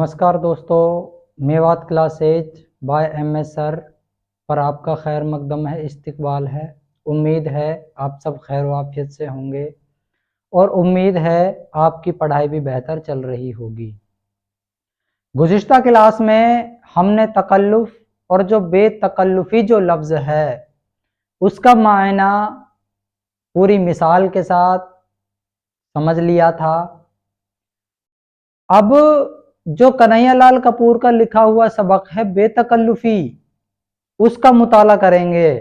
नमस्कार दोस्तों, Mewat classes by MS sir पर आपका खैर मकदम है, इस्तकबाल है। उम्मीद है आप सब खैर वाफियत से होंगे और उम्मीद है आपकी पढ़ाई भी बेहतर चल रही होगी। गुज़िश्ता क्लास में हमने तकल्लुफ़ और जो बेतकल्लुफ़ी जो लफ्ज़ है उसका मायना पूरी मिसाल के साथ समझ लिया था। अब जो कन्हैयालाल कपूर का लिखा हुआ सबक है बेतकल्लुफ़ी, उसका मुताला करेंगे।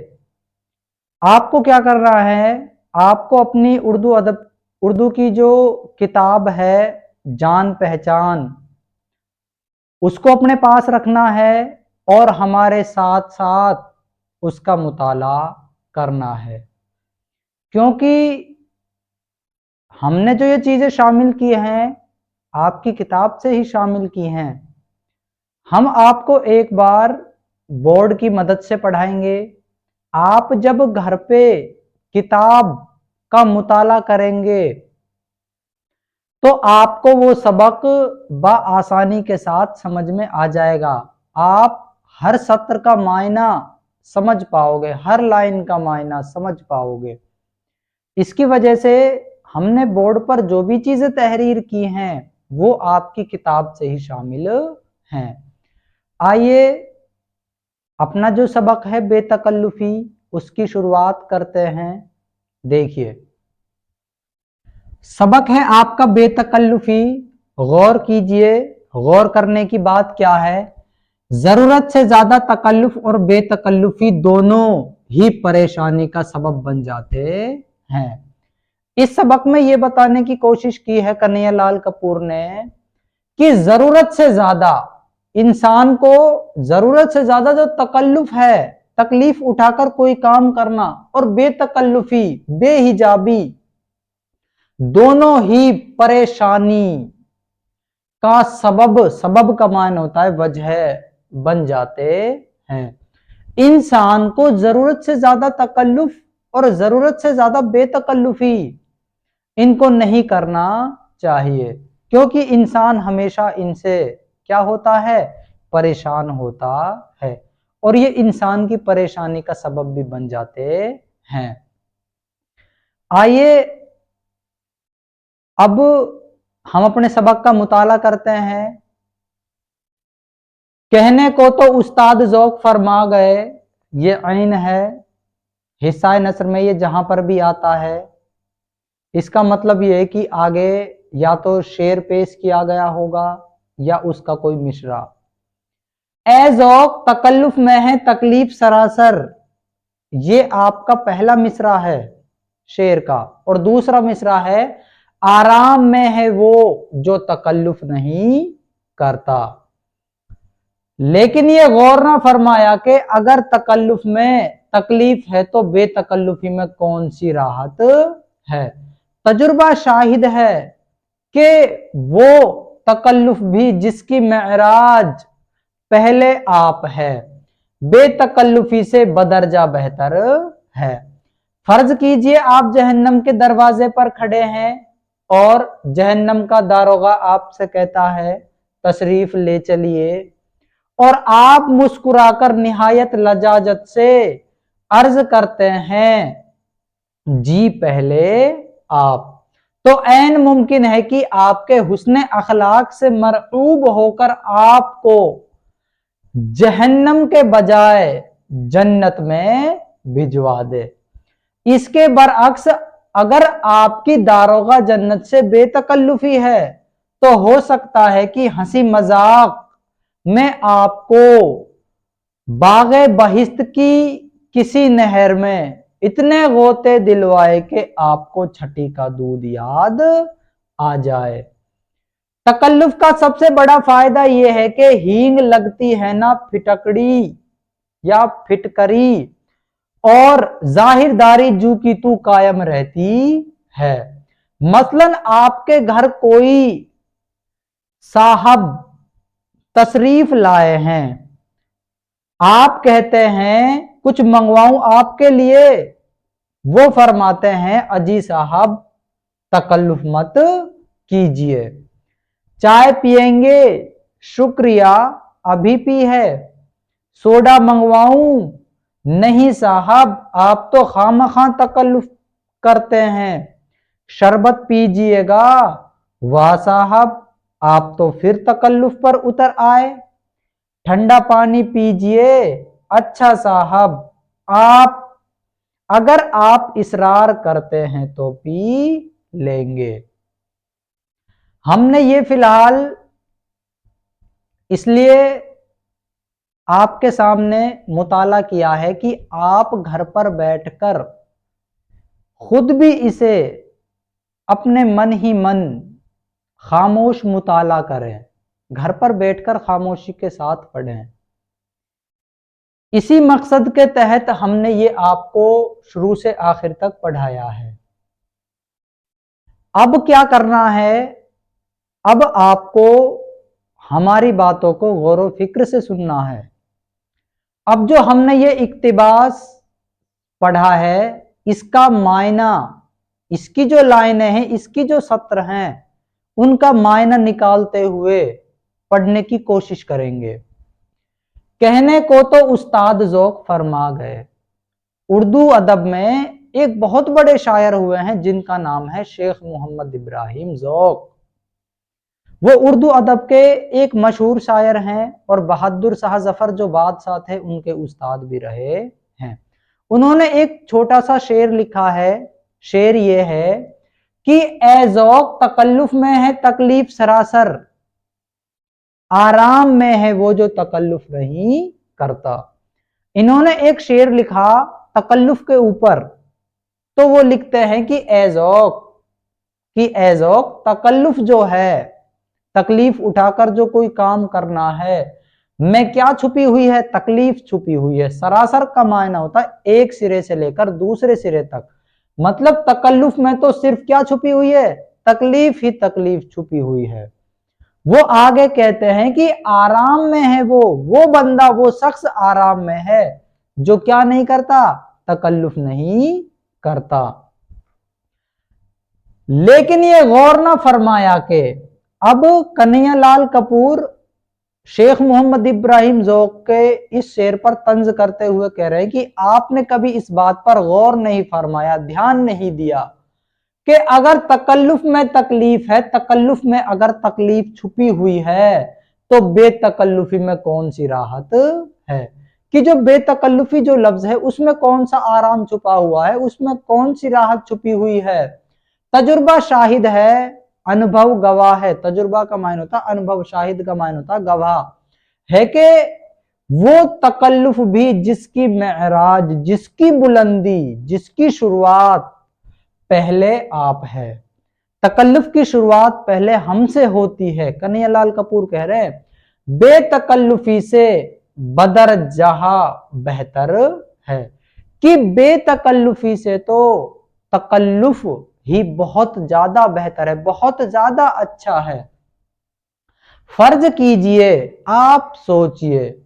आपको क्या करना है, आपको अपनी उर्दू की जो किताब है जान पहचान, उसको अपने पास रखना है और हमारे साथ साथ उसका मुताला करना है, क्योंकि हमने जो ये चीज़ें शामिल की हैं आपकी किताब से ही शामिल की हैं। हम आपको एक बार बोर्ड की मदद से पढ़ाएंगे। आप जब घर पे किताब का मुताला करेंगे तो आपको वो सबक बआसानी के साथ समझ में आ जाएगा। आप हर सत्र का मायना समझ पाओगे, हर लाइन का मायना समझ पाओगे। इसकी वजह से हमने बोर्ड पर जो भी चीजें तहरीर की हैं वो आपकी किताब से ही शामिल हैं। आइए अपना जो सबक है बेतकल्लुफ़ी उसकी शुरुआत करते हैं। देखिए सबक है आपका बेतकल्लुफ़ी, गौर कीजिए। गौर करने की बात क्या है, जरूरत से ज्यादा तकल्लुफ़ और बेतकल्लुफ़ी दोनों ही परेशानी का सबब बन जाते हैं। इस सबक में यह बताने की कोशिश की है कन्हैयालाल कपूर ने कि जरूरत से ज्यादा इंसान को, जरूरत से ज्यादा जो तकल्लुफ़ है, तकलीफ उठाकर कोई काम करना, और बेतकल्लुफ़ी, बेहिजाबी, दोनों ही परेशानी का सबब का मान होता है, वजह बन जाते हैं। इंसान को जरूरत से ज्यादा तकल्लुफ़ और जरूरत से ज्यादा बेतकल्लुफ़ी इनको नहीं करना चाहिए, क्योंकि इंसान हमेशा इनसे क्या होता है, परेशान होता है, और ये इंसान की परेशानी का सबब भी बन जाते हैं। आइए अब हम अपने सबक का मुताला करते हैं। कहने को तो उस्ताद ज़ौक़ फरमा गए, ये ऐन है। हिस्सा नस्र में ये जहां पर भी आता है, इसका मतलब ये है कि आगे या तो शेर पेश किया गया होगा या उसका कोई मिसरा। ए ज़ौक़ तकल्लुफ़ में है तकलीफ सरासर, ये आपका पहला मिसरा है शेर का, और दूसरा मिसरा है आराम में है वो जो तकल्लुफ़ नहीं करता। लेकिन ये गौर ना फरमाया कि अगर तकल्लुफ़ में तकलीफ है तो बेतकल्लुफ़ी में कौन सी राहत है। तजुर्बा शाहिद है कि वो तकल्लुफ़ भी जिसकी मेराज पहले आप है, बेतकल्लुफ़ी से बदरजा बेहतर है। फर्ज कीजिए आप जहन्नम के दरवाजे पर खड़े हैं और जहन्नम का दारोगा आपसे कहता है तशरीफ ले चलिए, और आप मुस्कुराकर निहायत लजाजत से अर्ज करते हैं जी पहले आप, तो ऐन मुमकिन है कि आपके हुस्ने अखलाक से मरऊब होकर आपको जहन्नम के बजाय जन्नत में भिजवा दे। इसके बरअक्स अगर आपकी दारोगा जन्नत से बेतकल्लुफ़ी है तो हो सकता है कि हंसी मजाक में आपको बागे बहिश्त की किसी नहर में इतने गोते दिलवाए कि आपको छठी का दूध याद आ जाए। तकल्लुफ़ का सबसे बड़ा फायदा यह है कि हींग लगती है ना फिटकड़ी या फिटकरी, और जाहिरदारी जू की तू कायम रहती है। मसलन आपके घर कोई साहब तशरीफ लाए हैं, आप कहते हैं कुछ मंगवाऊं आपके लिए, वो फरमाते हैं अजी साहब तकल्लुफ़ मत कीजिए, चाय पिएंगे शुक्रिया, अभी पी है। सोडा मंगवाऊं? नहीं साहब, आप तो खामखा तकल्लुफ करते हैं। शरबत पीजिएगा? वाह साहब, आप तो फिर तकल्लुफ पर उतर आए। ठंडा पानी पीजिए? अच्छा साहब, आप अगर आप इसरार करते हैं तो पी लेंगे। हमने ये फिलहाल इसलिए आपके सामने मुताला किया है कि आप घर पर बैठकर खुद भी इसे अपने मन ही मन खामोश मुताला करें, घर पर बैठकर खामोशी के साथ पढ़ें। इसी मकसद के तहत हमने ये आपको शुरू से आखिर तक पढ़ाया है। अब क्या करना है? अब आपको हमारी बातों को गौर व फिक्र से सुनना है। अब जो हमने ये इक्तिबास पढ़ा है, इसका मायना, इसकी जो लाइनें हैं, इसकी जो सत्र हैं, उनका मायना निकालते हुए पढ़ने की कोशिश करेंगे। कहने को तो उस्ताद ज़ौक़ फरमा गए। उर्दू अदब में एक बहुत बड़े शायर हुए हैं जिनका नाम है शेख मोहम्मद इब्राहिम ज़ौक़। वो उर्दू अदब के एक मशहूर शायर हैं और बहादुर शाह जफर जो बादशाह थे उनके उस्ताद भी रहे हैं। उन्होंने एक छोटा सा शेर लिखा है। शेर ये है कि ए ज़ौक़ तकल्लुफ में है तकलीफ सरासर, आराम में है वो जो तकल्लुफ नहीं करता। इन्होंने एक शेर लिखा तकल्लुफ के ऊपर, तो वो लिखते हैं कि ए ज़ौक़ तकल्लुफ जो है, तकलीफ उठाकर जो कोई काम करना है, में क्या छुपी हुई है? तकलीफ छुपी हुई है। सरासर का मायना होता है एक सिरे से लेकर दूसरे सिरे तक। मतलब तकल्लुफ में तो सिर्फ क्या छुपी हुई है? तकलीफ ही तकलीफ छुपी हुई है। वो आगे कहते हैं कि आराम में है वो बंदा, वो शख्स आराम में है जो क्या नहीं करता? तकल्लुफ नहीं करता। लेकिन ये गौर ना फरमाया कि अब कन्हैयालाल कपूर शेख मोहम्मद इब्राहिम ज़ौक़ के इस शेर पर तंज करते हुए कह रहे हैं कि आपने कभी इस बात पर गौर नहीं फरमाया, ध्यान नहीं दिया कि अगर तकल्लुफ में तकलीफ है, तकल्लुफ में अगर तकलीफ छुपी हुई है, तो बेतकल्लुफी में कौन सी राहत है? कि जो बेतकल्लुफी जो लफ्ज है उसमें कौन सा आराम छुपा हुआ है, उसमें कौन सी राहत छुपी हुई है? तजुर्बा शाहिद है, अनुभव गवाह है। तजुर्बा का मायने होता अनुभव, शाहिद का मायने होता गवाह है कि वो तकल्लुफ भी जिसकी मेराज, जिसकी बुलंदी, जिसकी शुरुआत पहले आप है। तकल्लुफ की शुरुआत पहले हमसे होती है। कन्हैयालाल कपूर कह रहे हैं बेतकल्लुफी से बदर जहा बेहतर है, कि बेतकल्लुफी से तो तकल्लुफ ही बहुत ज्यादा बेहतर है, बहुत ज्यादा अच्छा है। फर्ज कीजिए, आप सोचिए,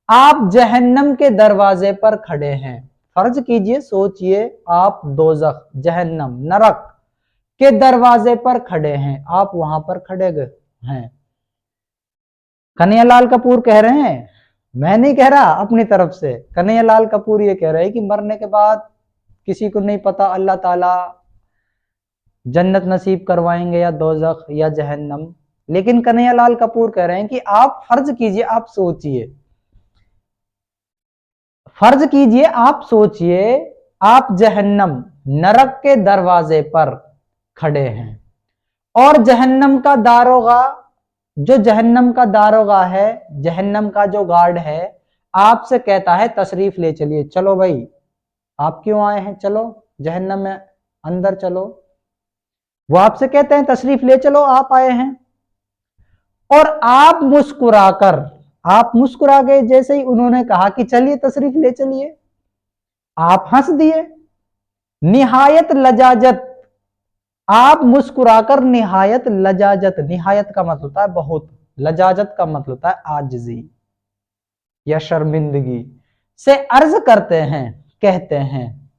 आप जहन्नम के दरवाजे पर खड़े हैं। फर्ज कीजिए, सोचिए, आप दोज़ख, जहन्नम, नरक के दरवाजे पर खड़े हैं, आप वहां पर खड़े हैं। कन्हैयालाल कपूर कह रहे हैं, मैं नहीं कह रहा अपनी तरफ से, कन्हैयालाल कपूर ये कह रहे हैं कि मरने के बाद किसी को नहीं पता अल्लाह ताला जन्नत नसीब करवाएंगे या दोज़ख या जहन्नम। लेकिन कन्हैयालाल कपूर कह रहे हैं कि आप फर्ज कीजिए, आप सोचिए, फर्ज कीजिए, आप सोचिए, आप जहन्नम, नरक के दरवाजे पर खड़े हैं और जहन्नम का दारोगा, जो जहन्नम का दारोगा है, जहन्नम का जो गार्ड है, आपसे कहता है तशरीफ ले चलिए, चलो भाई, आप क्यों आए हैं, चलो जहन्नम में अंदर चलो। वो आपसे कहते हैं तशरीफ ले चलो, आप आए हैं, और आप मुस्कुराकर, आप मुस्कुरा गए। जैसे ही उन्होंने कहा कि चलिए तशरीफ ले चलिए, आप हंस दिए। निहायत लजाजत, आप मुस्कुराकर निहायत लजाजत, निहायत का मतलब होता है बहुत, लजाजत का मतलब होता है आजिजी या शर्मिंदगी से अर्ज करते हैं, कहते हैं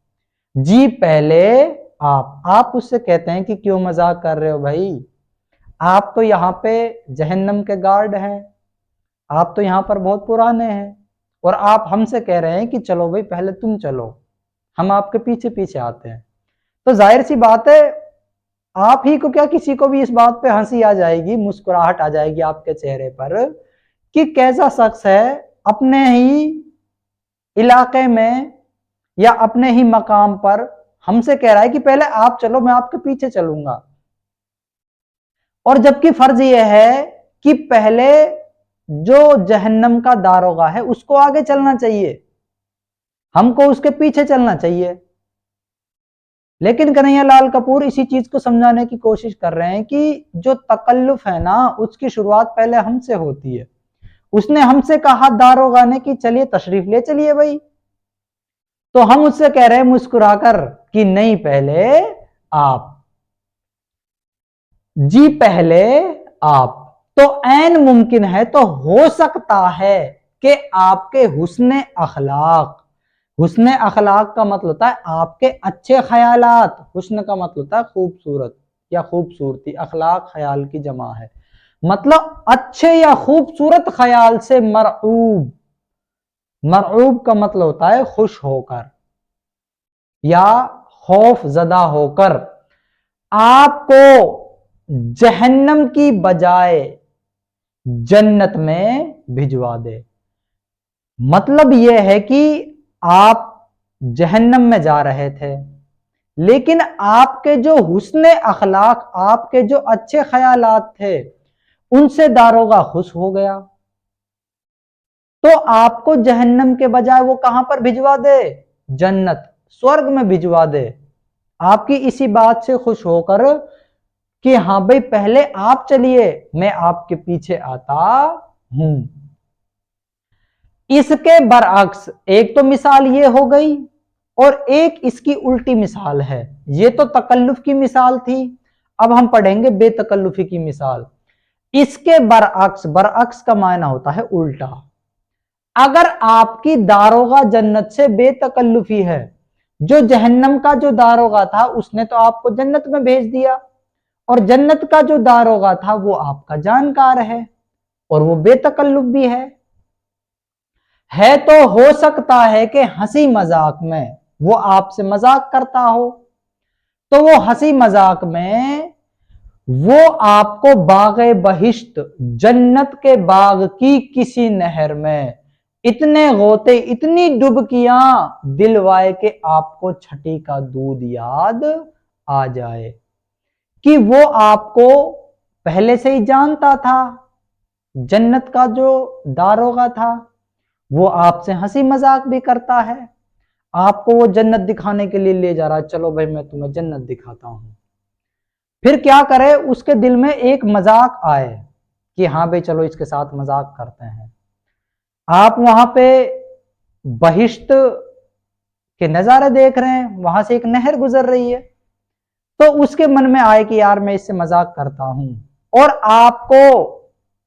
जी पहले आप उससे कहते हैं कि क्यों मजाक कर रहे हो भाई, आप तो यहाँ पे जहन्नम के गार्ड हैं, आप तो यहां पर बहुत पुराने हैं और आप हमसे कह रहे हैं कि चलो भाई पहले तुम चलो, हम आपके पीछे पीछे आते हैं। तो जाहिर सी बात है आप ही को क्या किसी को भी इस बात पे हंसी आ जाएगी, मुस्कुराहट आ जाएगी आपके चेहरे पर कि कैसा शख्स है अपने ही इलाके में या अपने ही मकाम पर हमसे कह रहा है कि पहले आप चलो मैं आपके पीछे चलूंगा। और जबकि फर्ज यह है कि पहले जो जहन्नम का दारोगा है उसको आगे चलना चाहिए, हमको उसके पीछे चलना चाहिए। लेकिन कन्हैया लाल कपूर इसी चीज को समझाने की कोशिश कर रहे हैं कि जो तकल्लुफ है ना उसकी शुरुआत पहले हमसे होती है। उसने हमसे कहा दारोगा ने कि चलिए तशरीफ ले चलिए भाई, तो हम उससे कह रहे हैं मुस्कुराकर कि नहीं पहले आप, जी पहले आप। तो ऐन मुमकिन है, तो हो सकता है कि आपके हुस्ने अखलाक, हुस्ने अखलाक का मतलब होता है आपके अच्छे ख्यालात, हुस्न का मतलब होता है खूबसूरत या खूबसूरती, अखलाक ख्याल की जमा है, मतलब अच्छे या खूबसूरत ख्याल से मरऊब, मरऊब का मतलब होता है खुश होकर या खौफ ज़दा होकर आपको जहन्नम की बजाय जन्नत में भिजवा दे। मतलब यह है कि आप जहन्नम में जा रहे थे, लेकिन आपके जो हुस्ने अखलाक, आपके जो अच्छे ख्यालात थे उनसे दारोगा खुश हो गया, तो आपको जहन्नम के बजाय वो कहां पर भिजवा दे, जन्नत स्वर्ग में भिजवा दे। आपकी इसी बात से खुश होकर कि हाँ भाई पहले आप चलिए मैं आपके पीछे आता हूं। इसके बरअक्स एक तो मिसाल ये हो गई और एक इसकी उल्टी मिसाल है। ये तो तकल्लुफ की मिसाल थी, अब हम पढ़ेंगे बेतकल्लुफी की मिसाल। इसके बरअक्स, बरअक्स का मायना होता है उल्टा। अगर आपकी दारोगा जन्नत से बेतकल्लुफी है, जो जहन्नम का जो दारोगा था उसने तो आपको जन्नत में भेज दिया, और जन्नत का जो दारोगा था वो आपका जानकार है और वो बेतकल्लुफ भी है तो हो सकता है कि हंसी मजाक में वो आपसे मजाक करता हो, तो वो हंसी मजाक में वो आपको बागे बहिश्त, जन्नत के बाग की किसी नहर में इतने गोते, इतनी डुबकियां दिलवाए कि आपको छठी का दूध याद आ जाए, कि वो आपको पहले से ही जानता था। जन्नत का जो दारोगा था वो आपसे हंसी मजाक भी करता है, आपको वो जन्नत दिखाने के लिए ले जा रहा है, चलो भाई मैं तुम्हें जन्नत दिखाता हूं। फिर क्या करे, उसके दिल में एक मजाक आए कि हाँ भाई चलो इसके साथ मजाक करते हैं। आप वहां पे बहिश्त के नजारे देख रहे हैं, वहां से एक नहर गुजर रही है, तो उसके मन में आए कि यार मैं इससे मजाक करता हूं, और आपको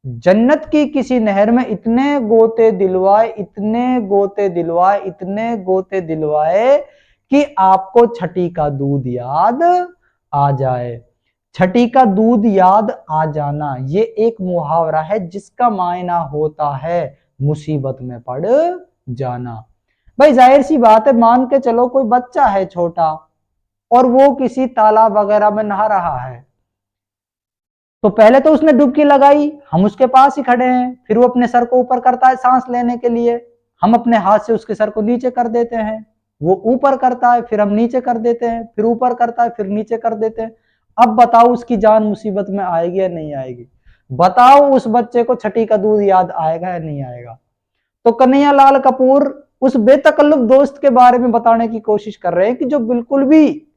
जन्नत की किसी नहर में इतने गोते दिलवाए, इतने गोते दिलवाए, इतने गोते दिलवाए कि आपको छठी का दूध याद आ जाए। छठी का दूध याद आ जाना ये एक मुहावरा है जिसका मायना होता है मुसीबत में पड़ जाना। भाई जाहिर सी बात है, मान के चलो कोई बच्चा है छोटा और वो किसी तालाब वगैरह में नहा रहा है, तो पहले तो उसने डुबकी लगाई, हम उसके पास ही खड़े हैं, फिर वो अपने सर को ऊपर करता है सांस लेने के लिए, हम अपने हाथ से उसके सर को नीचे कर देते हैं, वो ऊपर करता है फिर हम नीचे कर देते हैं, फिर ऊपर करता है फिर नीचे कर देते हैं। अब बताओ उसकी जान मुसीबत में आएगी या नहीं आएगी? बताओ उस बच्चे को छठी का दूध याद आएगा या नहीं आएगा? तो कन्हैया लाल कपूर उस बेतकल्लुफ दोस्त के बारे में बताने की कोशिश कर रहे हैं कि जो बिल्कुल भी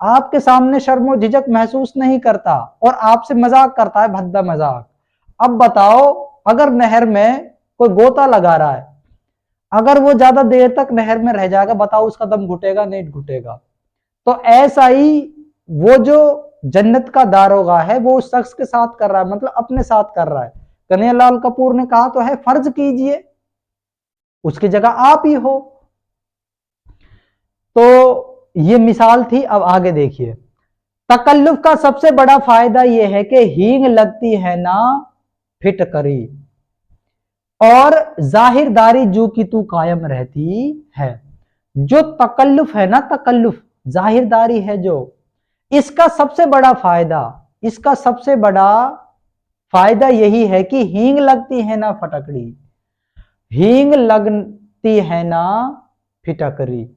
आपके सामने शर्मो झिझक महसूस नहीं करता और आपसे मजाक करता है, भद्दा मजाक। अब बताओ अगर नहर में कोई गोता लगा रहा है, अगर वो ज्यादा देर तक नहर में रह जाएगा, बताओ उसका दम घुटेगा नहीं घुटेगा? तो ऐसा ही वो जो जन्नत का दारोगा है वो उस शख्स के साथ कर रहा है, मतलब अपने साथ कर रहा है। कन्हैया लाल कपूर ने कहा तो है फर्ज कीजिए उसकी जगह आप ही हो। तो ये मिसाल थी। अब आगे देखिए, तकल्लुफ का सबसे बड़ा फायदा यह है कि हींग लगती है ना फिटकरी, और जाहिरदारी जो कि तू कायम रहती है। जो तकल्लुफ है ना, तकल्लुफ जाहिरदारी है जो, इसका सबसे बड़ा फायदा, इसका सबसे बड़ा फायदा यही है कि हींग लगती है ना फटकड़ी, हींग लगती है ना फिटकरी।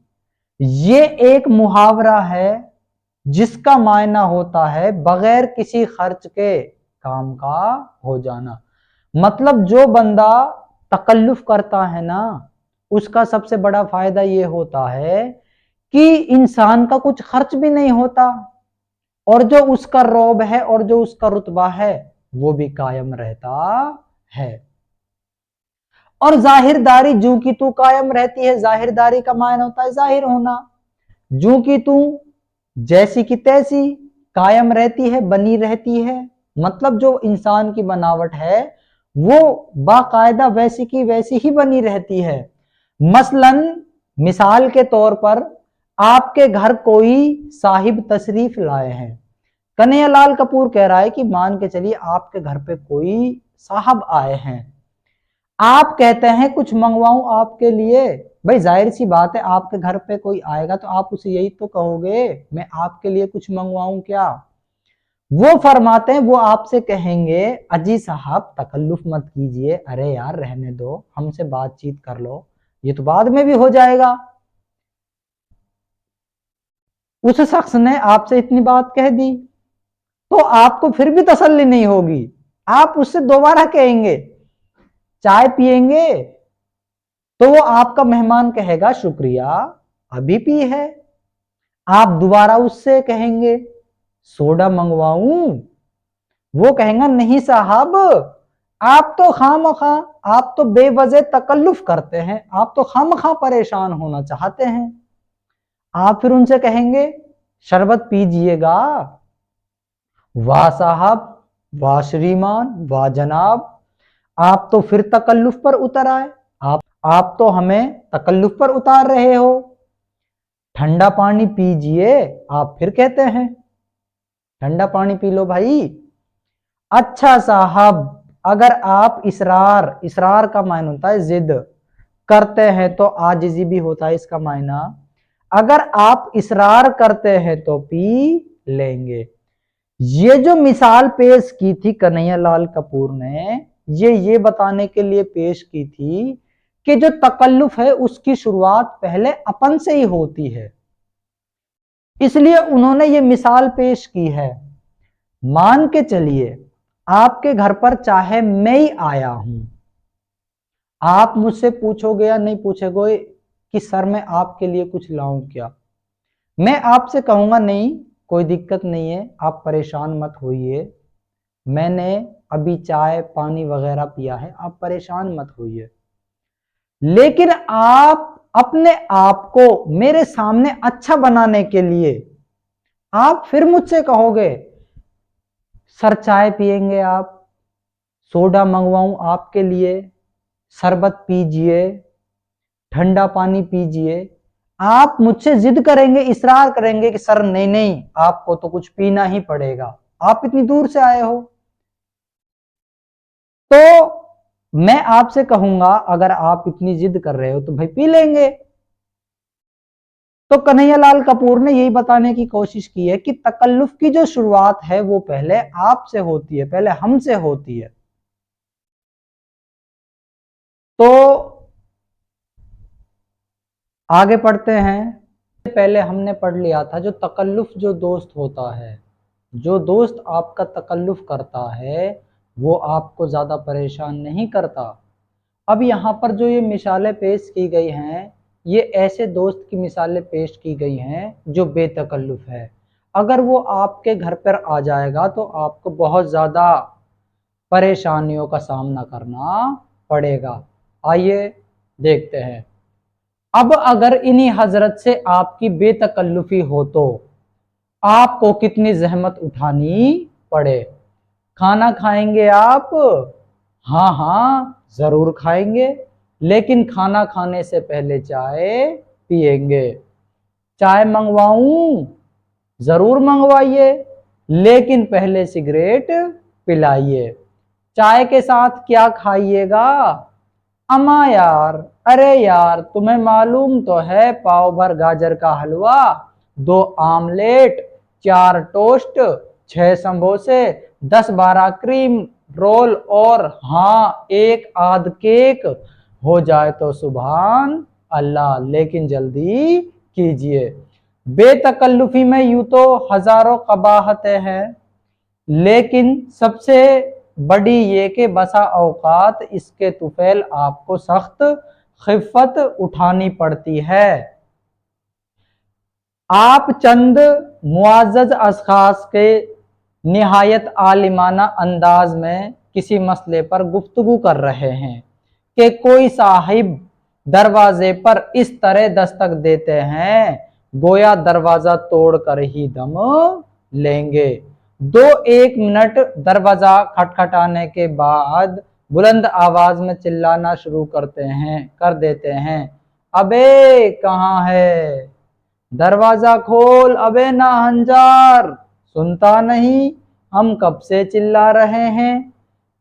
ये एक मुहावरा है जिसका मायना होता है बगैर किसी खर्च के काम का हो जाना। मतलब जो बंदा तकल्लुफ करता है ना, उसका सबसे बड़ा फायदा ये होता है कि इंसान का कुछ खर्च भी नहीं होता, और जो उसका रौब है और जो उसका रुतबा है वो भी कायम रहता है। और जाहिरदारी जो कि तू कायम रहती है, जाहिरदारी का मायना होता है जाहिर होना। जो कि तू जैसी की तैसी कायम रहती है, बनी रहती है। मतलब जो इंसान की बनावट है वो बाकायदा वैसी की वैसी ही बनी रहती है। मसलन मिसाल के तौर पर आपके घर कोई साहिब तशरीफ लाए हैं। कन्हैयालाल कपूर कह रहा है कि मान के चलिए आपके घर पे कोई साहब आए हैं, आप कहते हैं कुछ मंगवाऊं आपके लिए। भाई जाहिर सी बात है, आपके घर पे कोई आएगा तो आप उसे यही तो कहोगे मैं आपके लिए कुछ मंगवाऊं क्या। वो फरमाते हैं, वो आपसे कहेंगे अजी साहब तकल्लुफ मत कीजिए, अरे यार रहने दो, हमसे बातचीत कर लो, ये तो बाद में भी हो जाएगा। उस शख्स ने आपसे इतनी बात कह दी तो आपको फिर भी तसल्ली नहीं होगी, आप उससे दोबारा कहेंगे चाय पिएंगे, तो वो आपका मेहमान कहेगा शुक्रिया अभी पी है। आप दोबारा उससे कहेंगे सोडा मंगवाऊं, वो कहेगा नहीं साहब, आप तो खामखा, आप तो बेवजह तकल्लुफ करते हैं, आप तो खामखा परेशान होना चाहते हैं। आप फिर उनसे कहेंगे शरबत पीजिएगा, वाह साहब, वाह श्रीमान, वाह जनाब, आप तो फिर तकल्लुफ पर उतर आए, आप तो हमें तकल्लुफ पर उतार रहे हो। ठंडा पानी पीजिए, आप फिर कहते हैं ठंडा पानी पी लो भाई। अच्छा साहब, अगर आप इसरार, इसरार का मायना होता है जिद करते हैं तो आजिजी भी होता है इसका मायना, अगर आप इसरार करते हैं तो पी लेंगे। ये जो मिसाल पेश की थी कन्हैयालाल कपूर ने, ये बताने के लिए पेश की थी कि जो तकल्लुफ है उसकी शुरुआत पहले अपन से ही होती है, इसलिए उन्होंने ये मिसाल पेश की है। मान के चलिए आपके घर पर चाहे मैं ही आया हूं, आप मुझसे पूछोगे या नहीं पूछोगे कि सर मैं आपके लिए कुछ लाऊं क्या, मैं आपसे कहूंगा नहीं कोई दिक्कत नहीं है, आप परेशान मत होइए, मैंने अभी चाय पानी वगैरह पिया है, आप परेशान मत होइए। लेकिन आप अपने आप को मेरे सामने अच्छा बनाने के लिए आप फिर मुझसे कहोगे सर चाय पिएंगे आप, सोडा मंगवाऊं आपके लिए, शरबत पीजिए, ठंडा पानी पीजिए। आप मुझसे जिद करेंगे, इसरार करेंगे कि सर नहीं नहीं आपको तो कुछ पीना ही पड़ेगा, आप इतनी दूर से आए हो। तो मैं आपसे कहूंगा अगर आप इतनी जिद कर रहे हो तो भाई पी लेंगे। तो कन्हैयालाल कपूर ने यही बताने की कोशिश की है कि तकल्लुफ की जो शुरुआत है वो पहले आपसे होती है, पहले हमसे होती है। तो आगे पढ़ते हैं। पहले हमने पढ़ लिया था जो तकल्लुफ जो दोस्त होता है, जो दोस्त आपका तकल्लुफ करता है वो आपको ज्यादा परेशान नहीं करता। अब यहाँ पर जो ये मिसालें पेश की गई हैं, ये ऐसे दोस्त की मिसालें पेश की गई हैं जो बेतकल्लुफ है। अगर वो आपके घर पर आ जाएगा तो आपको बहुत ज़्यादा परेशानियों का सामना करना पड़ेगा। आइए देखते हैं। अब अगर इन्हीं हजरत से आपकी बेतकल्लुफी हो तो आपको कितनी जहमत उठानी पड़े। खाना खाएंगे आप? हाँ हाँ जरूर खाएंगे, लेकिन खाना खाने से पहले चाय पिएंगे। चाय मंगवाऊं? जरूर मंगवाइए, लेकिन पहले सिगरेट पिलाइए। चाय के साथ क्या खाइएगा? अम्मा यार, अरे यार, तुम्हें मालूम तो है पाव भर गाजर का हलवा, 2 आमलेट, 4 टोस्ट, 6 समोसे, 10-12 क्रीम रोल और हाँ एक आध केक हो जाए तो सुभान अल्लाह, लेकिन जल्दी कीजिए। बेतकल्लुफी में यूं तो हजारों कबाहतें हैं, लेकिन सबसे बड़ी ये कि बसा औकात इसके तुफैल आपको सख्त खिफ़त उठानी पड़ती है। आप चंद मुआज़्ज़ज़ अशख़ास के निहायत आलिमाना अंदाज में किसी मसले पर गुफ्तगू कर रहे हैं कि कोई साहिब दरवाजे पर इस तरह दस्तक देते हैं गोया दरवाजा तोड़कर ही दम लेंगे। 2-1 मिनट दरवाजा खटखटाने के बाद बुलंद आवाज में चिल्लाना शुरू कर देते हैं, अबे कहाँ है, दरवाजा खोल, अबे ना हंजार, सुनता नहीं, हम कब से चिल्ला रहे हैं,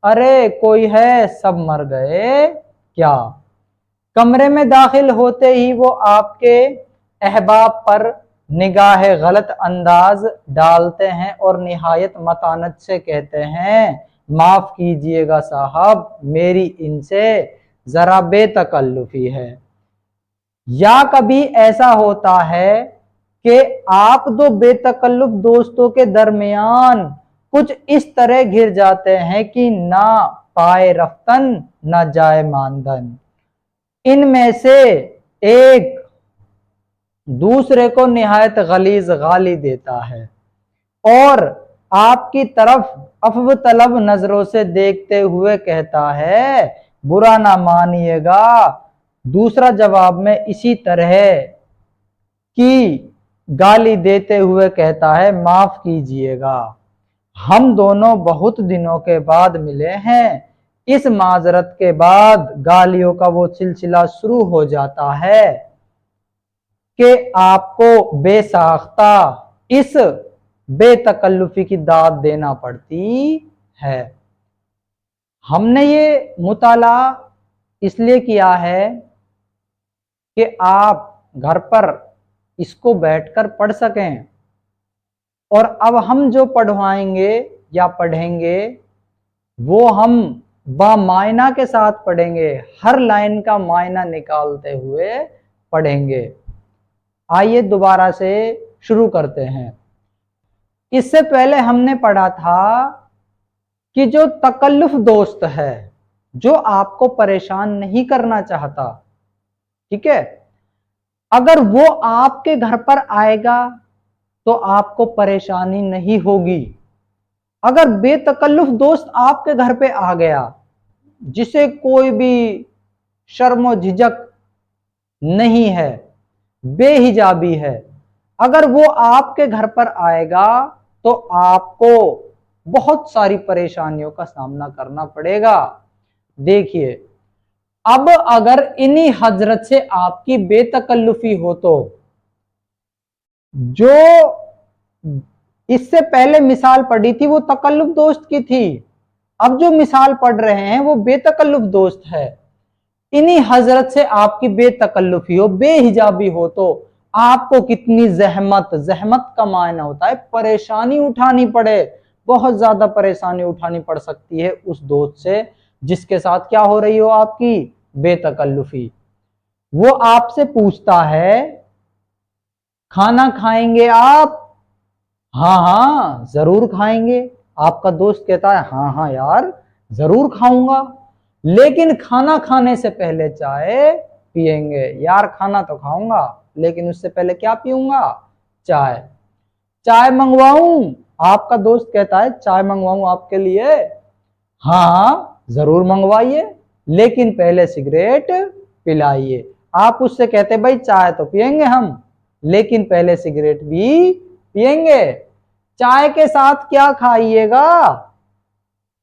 अरे कोई है, सब मर गए क्या। कमरे में दाखिल होते ही वो आपके अहबाब पर निगाह गलत अंदाज डालते हैं और निहायत मतानत से कहते हैं, माफ कीजिएगा साहब, मेरी इनसे जरा बेतकल्लुफी है। या कभी ऐसा होता है कि आप 2 बेतकल्लुफ दोस्तों के दरमियान कुछ इस तरह घिर जाते हैं कि ना पाए रफ्तन ना जाए मानदन। इनमें से एक दूसरे को निहायत गलीज गाली देता है और आपकी तरफ अफ़व तलब नजरों से देखते हुए कहता है, बुरा ना मानिएगा। दूसरा जवाब में इसी तरह की गाली देते हुए कहता है, माफ कीजिएगा, हम दोनों बहुत दिनों के बाद मिले हैं। इस माजरत के बाद गालियों का वो सिलसिला शुरू हो जाता है कि आपको बेसाख्ता इस बेतकल्लुफी की दाद देना पड़ती है। हमने ये मुताला इसलिए किया है कि आप घर पर इसको बैठकर पढ़ सकें, और अब हम जो पढ़वाएंगे या पढ़ेंगे वो हम बामायना के साथ पढ़ेंगे, हर लाइन का मायना निकालते हुए पढ़ेंगे। आइए दोबारा से शुरू करते हैं। इससे पहले हमने पढ़ा था कि जो तकल्लुफ दोस्त है, जो आपको परेशान नहीं करना चाहता, ठीक है, अगर वो आपके घर पर आएगा तो आपको परेशानी नहीं होगी। अगर बेतकल्लुफ दोस्त आपके घर पे आ गया, जिसे कोई भी शर्म झिझक नहीं है, बेहिजाबी है, अगर वो आपके घर पर आएगा तो आपको बहुत सारी परेशानियों का सामना करना पड़ेगा। देखिए, अब अगर इन्हीं हजरत से आपकी बेतकल्लुफी हो तो जो इससे पहले मिसाल पढ़ी थी वो तकल्लुफ दोस्त की थी, अब जो मिसाल पढ़ रहे हैं वो बेतकल्लुफ दोस्त है। इन्हीं हजरत से आपकी बेतकल्लुफी हो, बेहिजाबी हो तो आपको कितनी जहमत का मायना होता है, परेशानी उठानी पड़े, बहुत ज्यादा परेशानी उठानी पड़ सकती है उस दोस्त से जिसके साथ क्या हो रही हो आपकी बेतकल्लुफी। वो आपसे पूछता है, खाना खाएंगे आप, हाँ हाँ जरूर खाएंगे। आपका दोस्त कहता है, हाँ हाँ यार जरूर खाऊंगा, लेकिन खाना खाने से पहले चाय पिएंगे। यार खाना तो खाऊंगा लेकिन उससे पहले क्या पीऊंगा, चाय। चाय मंगवाऊं, आपका दोस्त कहता है चाय मंगवाऊं आपके लिए, हाँ जरूर मंगवाइए, लेकिन पहले सिगरेट पिलाइए। आप उससे कहते भाई चाय तो पिएंगे हम, लेकिन पहले सिगरेट भी पिएंगे। चाय के साथ क्या खाइएगा,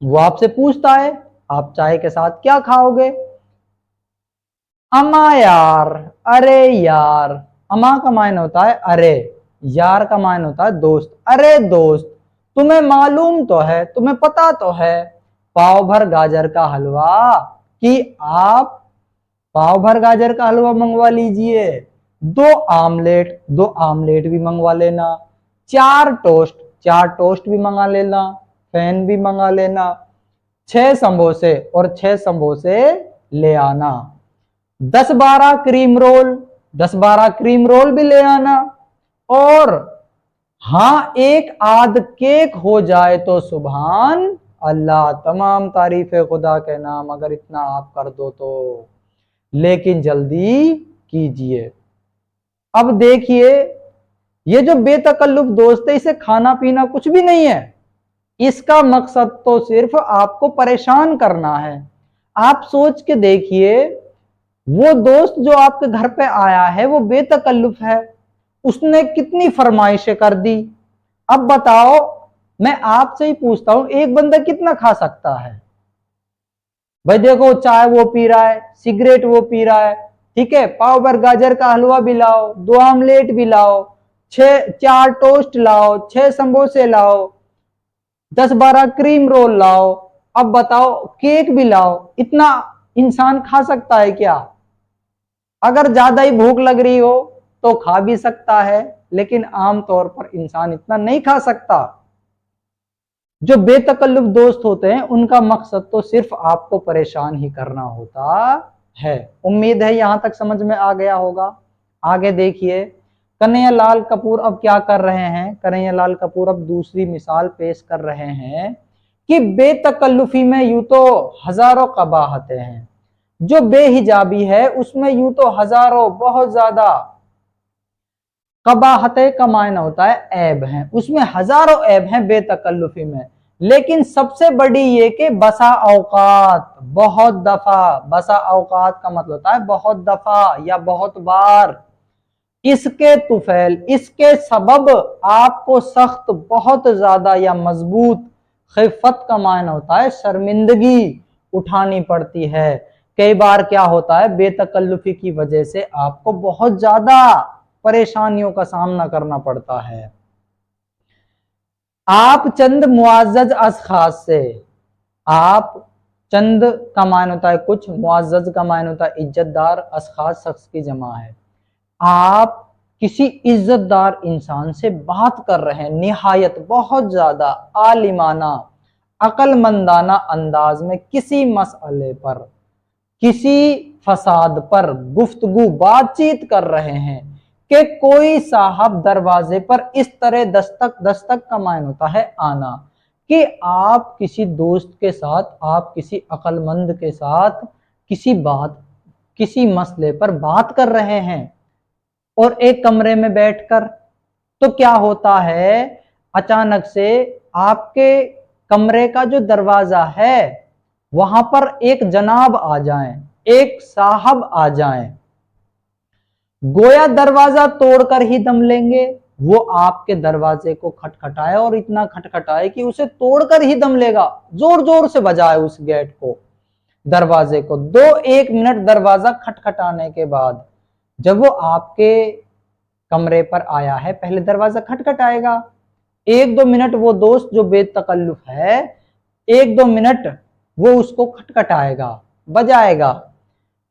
वो आपसे पूछता है, आप चाय के साथ क्या खाओगे। अम्मा यार, अरे यार, अम्मा का मायने होता है अरे, यार का मायने होता है दोस्त। अरे दोस्त, तुम्हें मालूम तो है, तुम्हें पता तो है पाव भर गाजर का हलवा कि आप पाव भर गाजर का हलवा मंगवा लीजिए, 2 आमलेट भी मंगवा लेना, 4 टोस्ट, 4 टोस्ट भी मंगा लेना, फैन भी मंगा लेना, 6 समोसे और 6 समोसे ले आना, 10-12 क्रीम रोल, 10-12 क्रीम रोल भी ले आना, और हाँ एक आध केक हो जाए तो सुभान अल्लाह, तमाम तारीफे खुदा के नाम, अगर इतना आप कर दो तो, लेकिन जल्दी कीजिए। अब देखिए, ये जो बेतकल्लुफ दोस्त है, इसे खाना पीना कुछ भी नहीं है, इसका मकसद तो सिर्फ आपको परेशान करना है। आप सोच के देखिए, वो दोस्त जो आपके घर पे आया है वो बेतकल्लुफ है, उसने कितनी फरमाइशें कर दी। अब बताओ, मैं आपसे ही पूछता हूं, एक बंदा कितना खा सकता है? भाई देखो, चाय वो पी रहा है, सिगरेट वो पी रहा है, ठीक है, पाव भर गाजर का हलवा भी लाओ, 2 आमलेट भी लाओ, 4 टोस्ट लाओ, 6 समोसे लाओ, 10-12 क्रीम रोल लाओ, अब बताओ केक भी लाओ, इतना इंसान खा सकता है क्या? अगर ज्यादा ही भूख लग रही हो तो खा भी सकता है, लेकिन आमतौर पर इंसान इतना नहीं खा सकता। जो बेतकल्लुफ दोस्त होते हैं उनका मकसद तो सिर्फ आपको परेशान ही करना होता है। उम्मीद है यहां तक समझ में आ गया होगा। आगे देखिए, कन्हैया लाल कपूर अब क्या कर रहे हैं? कन्हैया लाल कपूर अब दूसरी मिसाल पेश कर रहे हैं कि बेतकल्लुफी में यूं तो हजारों कबाहतें हैं, जो बेहिजाबी है उसमें यूं तो हजारों, बहुत ज्यादा, कबाहते का मायना होता है ऐब हैं, उसमें हजारों ऐब हैं बेतकल्लुफी में, लेकिन सबसे बड़ी ये कि बसा औकात, बहुत दफा, बसा औकात का मतलब होता है बहुत दफा या बहुत बार, इसके तुफैल, इसके सबब आपको सख्त, बहुत ज्यादा या मजबूत, खिफत का मायना होता है शर्मिंदगी उठानी पड़ती है। कई बार क्या होता है, बेतकल्लुफी की वजह से आपको बहुत ज्यादा परेशानियों का सामना करना पड़ता है। आप चंद मुआज्जज अशखास से, आप चंद का मायना होता है कुछ, मुआज्जज का मायना होता है इज्जतदार, अशखास शख्स की जमा है। आप किसी इज्जतदार इंसान से बात कर रहे हैं, निहायत बहुत ज्यादा आलिमाना, अक्लमंदाना अंदाज में किसी मसले पर, किसी फसाद पर गुफ्तगू, बातचीत कर रहे हैं कि कोई साहब दरवाजे पर इस तरह दस्तक, दस्तक का मायना होता है आना, कि आप किसी दोस्त के साथ, आप किसी अक्लमंद के साथ किसी बात, किसी मसले पर बात कर रहे हैं और एक कमरे में बैठकर, तो क्या होता है, अचानक से आपके कमरे का जो दरवाजा है वहां पर एक जनाब आ जाएं, एक साहब आ जाएं, गोया दरवाजा तोड़कर ही दम लेंगे। वो आपके दरवाजे को खटखटाए और इतना खटखटाए कि उसे तोड़कर ही दम लेगा, जोर जोर से बजाए उस गेट को, दरवाजे को। 2-1 मिनट दरवाजा खटखटाने के बाद जब वो आपके कमरे पर आया है, पहले दरवाजा खटखटाएगा, 1-2 मिनट वो दोस्त जो बेतकल्लुफ है, 1-2 मिनट वो उसको खटखटाएगा, बजाएगा,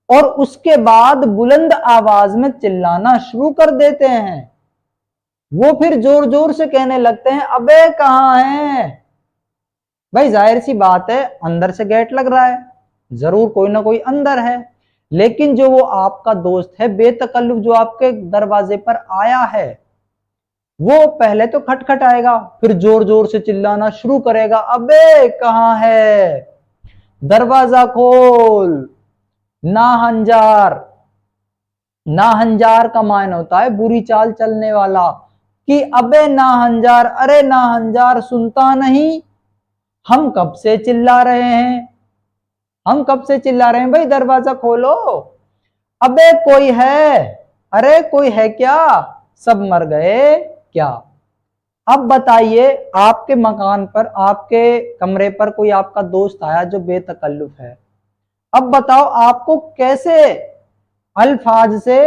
और उसके बाद बुलंद आवाज में चिल्लाना शुरू कर देते हैं। वो फिर जोर जोर से कहने लगते हैं, अबे कहां है? भाई जाहिर सी बात है, अंदर से गेट लग रहा है, जरूर कोई ना कोई अंदर है, लेकिन जो वो आपका दोस्त है बेतकल्लुफ, जो आपके दरवाजे पर आया है, वो पहले तो खटखटाएगा, फिर जोर जोर से चिल्लाना शुरू करेगा, अबे कहां है? दरवाजा खोल। नाहंजार, नाहंजार का मायना होता है बुरी चाल चलने वाला, कि अबे नाहंजार, अरे नाहंजार सुनता नहीं, हम कब से चिल्ला रहे हैं, हम कब से चिल्ला रहे हैं, भाई दरवाजा खोलो। अबे कोई है, अरे कोई है क्या? सब मर गए क्या? अब बताइए, आपके मकान पर, आपके कमरे पर कोई आपका दोस्त आया जो बेतकल्लुफ है, अब बताओ आपको कैसे अल्फाज से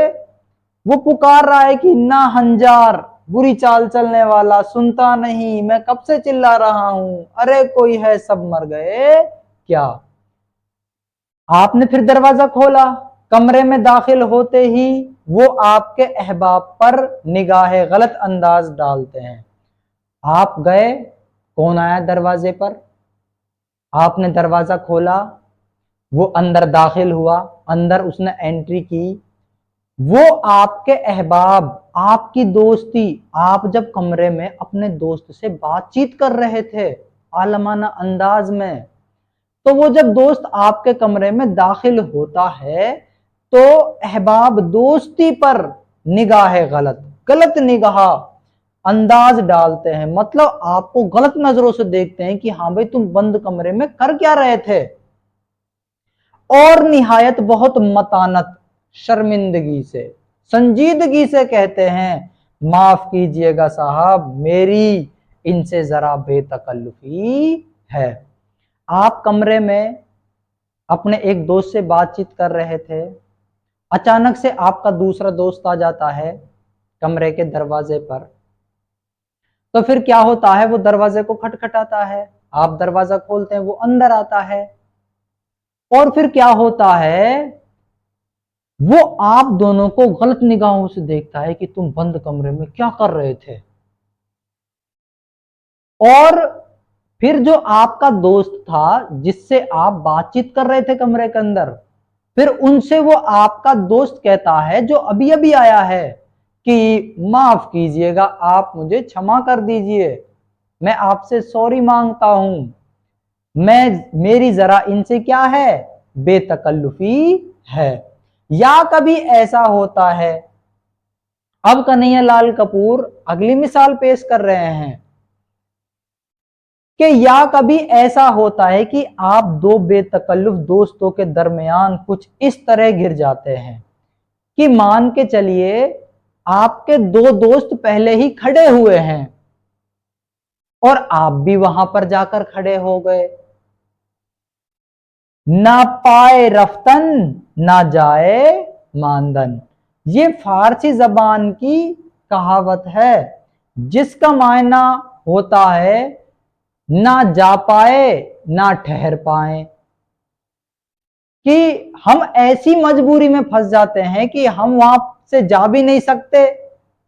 वो पुकार रहा है कि ना हंजार, बुरी चाल चलने वाला, सुनता नहीं, मैं कब से चिल्ला रहा हूं, अरे कोई है, सब मर गए क्या? आपने फिर दरवाजा खोला, कमरे में दाखिल होते ही वो आपके अहबाब पर निगाह गलत अंदाज डालते हैं। आप गए, कौन आया दरवाजे पर, आपने दरवाजा खोला, वो अंदर दाखिल हुआ, अंदर उसने एंट्री की, वो आपके अहबाब, आपकी दोस्ती, आप जब कमरे में अपने दोस्त से बातचीत कर रहे थे आलमाना अंदाज में, तो वो जब दोस्त आपके कमरे में दाखिल होता है तो अहबाब दोस्ती पर निगाह गलत निगाह अंदाज डालते हैं, मतलब आपको गलत नजरों से देखते हैं कि हाँ भाई तुम बंद कमरे में कर क्या रहे थे। और निहायत बहुत मतानत, शर्मिंदगी से, संजीदगी से कहते हैं, माफ कीजिएगा साहब, मेरी इनसे जरा बेतकल्लुफी है। आप कमरे में अपने एक दोस्त से बातचीत कर रहे थे, अचानक से आपका दूसरा दोस्त आ जाता है कमरे के दरवाजे पर, तो फिर क्या होता है, वो दरवाजे को खटखटाता है, आप दरवाजा खोलते हैं, वो अंदर आता है, और फिर क्या होता है, वो आप दोनों को गलत निगाहों से देखता है कि तुम बंद कमरे में क्या कर रहे थे। और फिर जो आपका दोस्त था जिससे आप बातचीत कर रहे थे कमरे के अंदर, फिर उनसे वो आपका दोस्त कहता है जो अभी अभी आया है कि माफ कीजिएगा, आप मुझे क्षमा कर दीजिए, मैं आपसे सॉरी मांगता हूं, मेरी जरा इनसे क्या है, बेतकल्लुफी है। या कभी ऐसा होता है, अब कन्हैयालाल कपूर अगली मिसाल पेश कर रहे हैं कि या कभी ऐसा होता है कि आप दो बेतकल्लुफ दोस्तों के दरमियान कुछ इस तरह घिर जाते हैं कि मान के चलिए आपके दो दोस्त पहले ही खड़े हुए हैं और आप भी वहां पर जाकर खड़े हो गए, ना पाए रफ्तन ना जाए मानदन। ये फारसी जबान की कहावत है जिसका मायना होता है ना जा पाए ना ठहर पाए, कि हम ऐसी मजबूरी में फंस जाते हैं कि हम वहां से जा भी नहीं सकते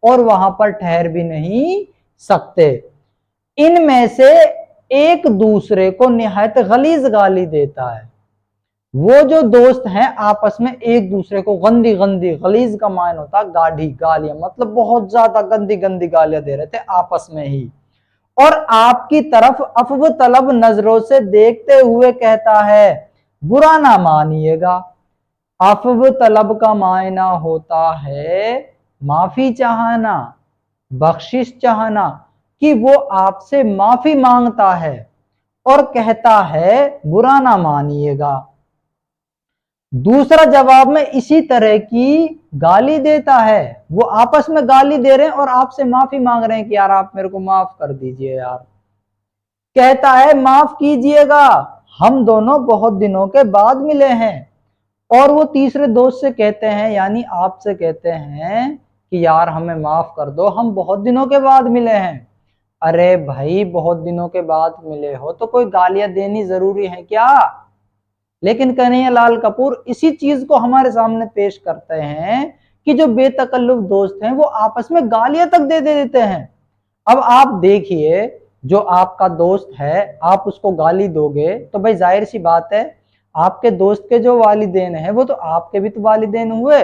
और वहां पर ठहर भी नहीं सकते। इनमें से एक दूसरे को निहायत गलीज गाली देता है, वो जो दोस्त हैं आपस में एक दूसरे को गंदी गंदी, गलीज का मायन होता है गाढ़ी गालियां, मतलब बहुत ज्यादा गंदी गंदी गालियां दे रहे थे आपस में ही, और आपकी तरफ अफव तलब नजरों से देखते हुए कहता है बुरा ना मानिएगा। अफव तलब का मायना होता है माफी चाहना, बख्शिश चाहना, कि वो आपसे माफी मांगता है और कहता है बुरा ना मानिएगा। दूसरा जवाब में इसी तरह की गाली देता है, वो आपस में गाली दे रहे हैं और आपसे माफी मांग रहे हैं कि यार आप मेरे को माफ कर दीजिए यार। कहता है माफ कीजिएगा, हम दोनों बहुत दिनों के बाद मिले हैं। और वो तीसरे दोस्त से कहते हैं, यानी आपसे कहते हैं कि यार हमें माफ कर दो, हम बहुत दिनों के बाद मिले हैं। अरे भाई बहुत दिनों के बाद मिले हो तो कोई गालियां देनी जरूरी है क्या? लेकिन कन्हैयालाल कपूर इसी चीज को हमारे सामने पेश करते हैं कि जो बेतकल्लुफ दोस्त हैं वो आपस में गालियां तक दे देते हैं। अब आप देखिए, जो आपका दोस्त है आप उसको गाली दोगे तो भाई जाहिर सी बात है आपके दोस्त के जो वालिदैन है वो तो आपके भी तो वालिदैन हुए,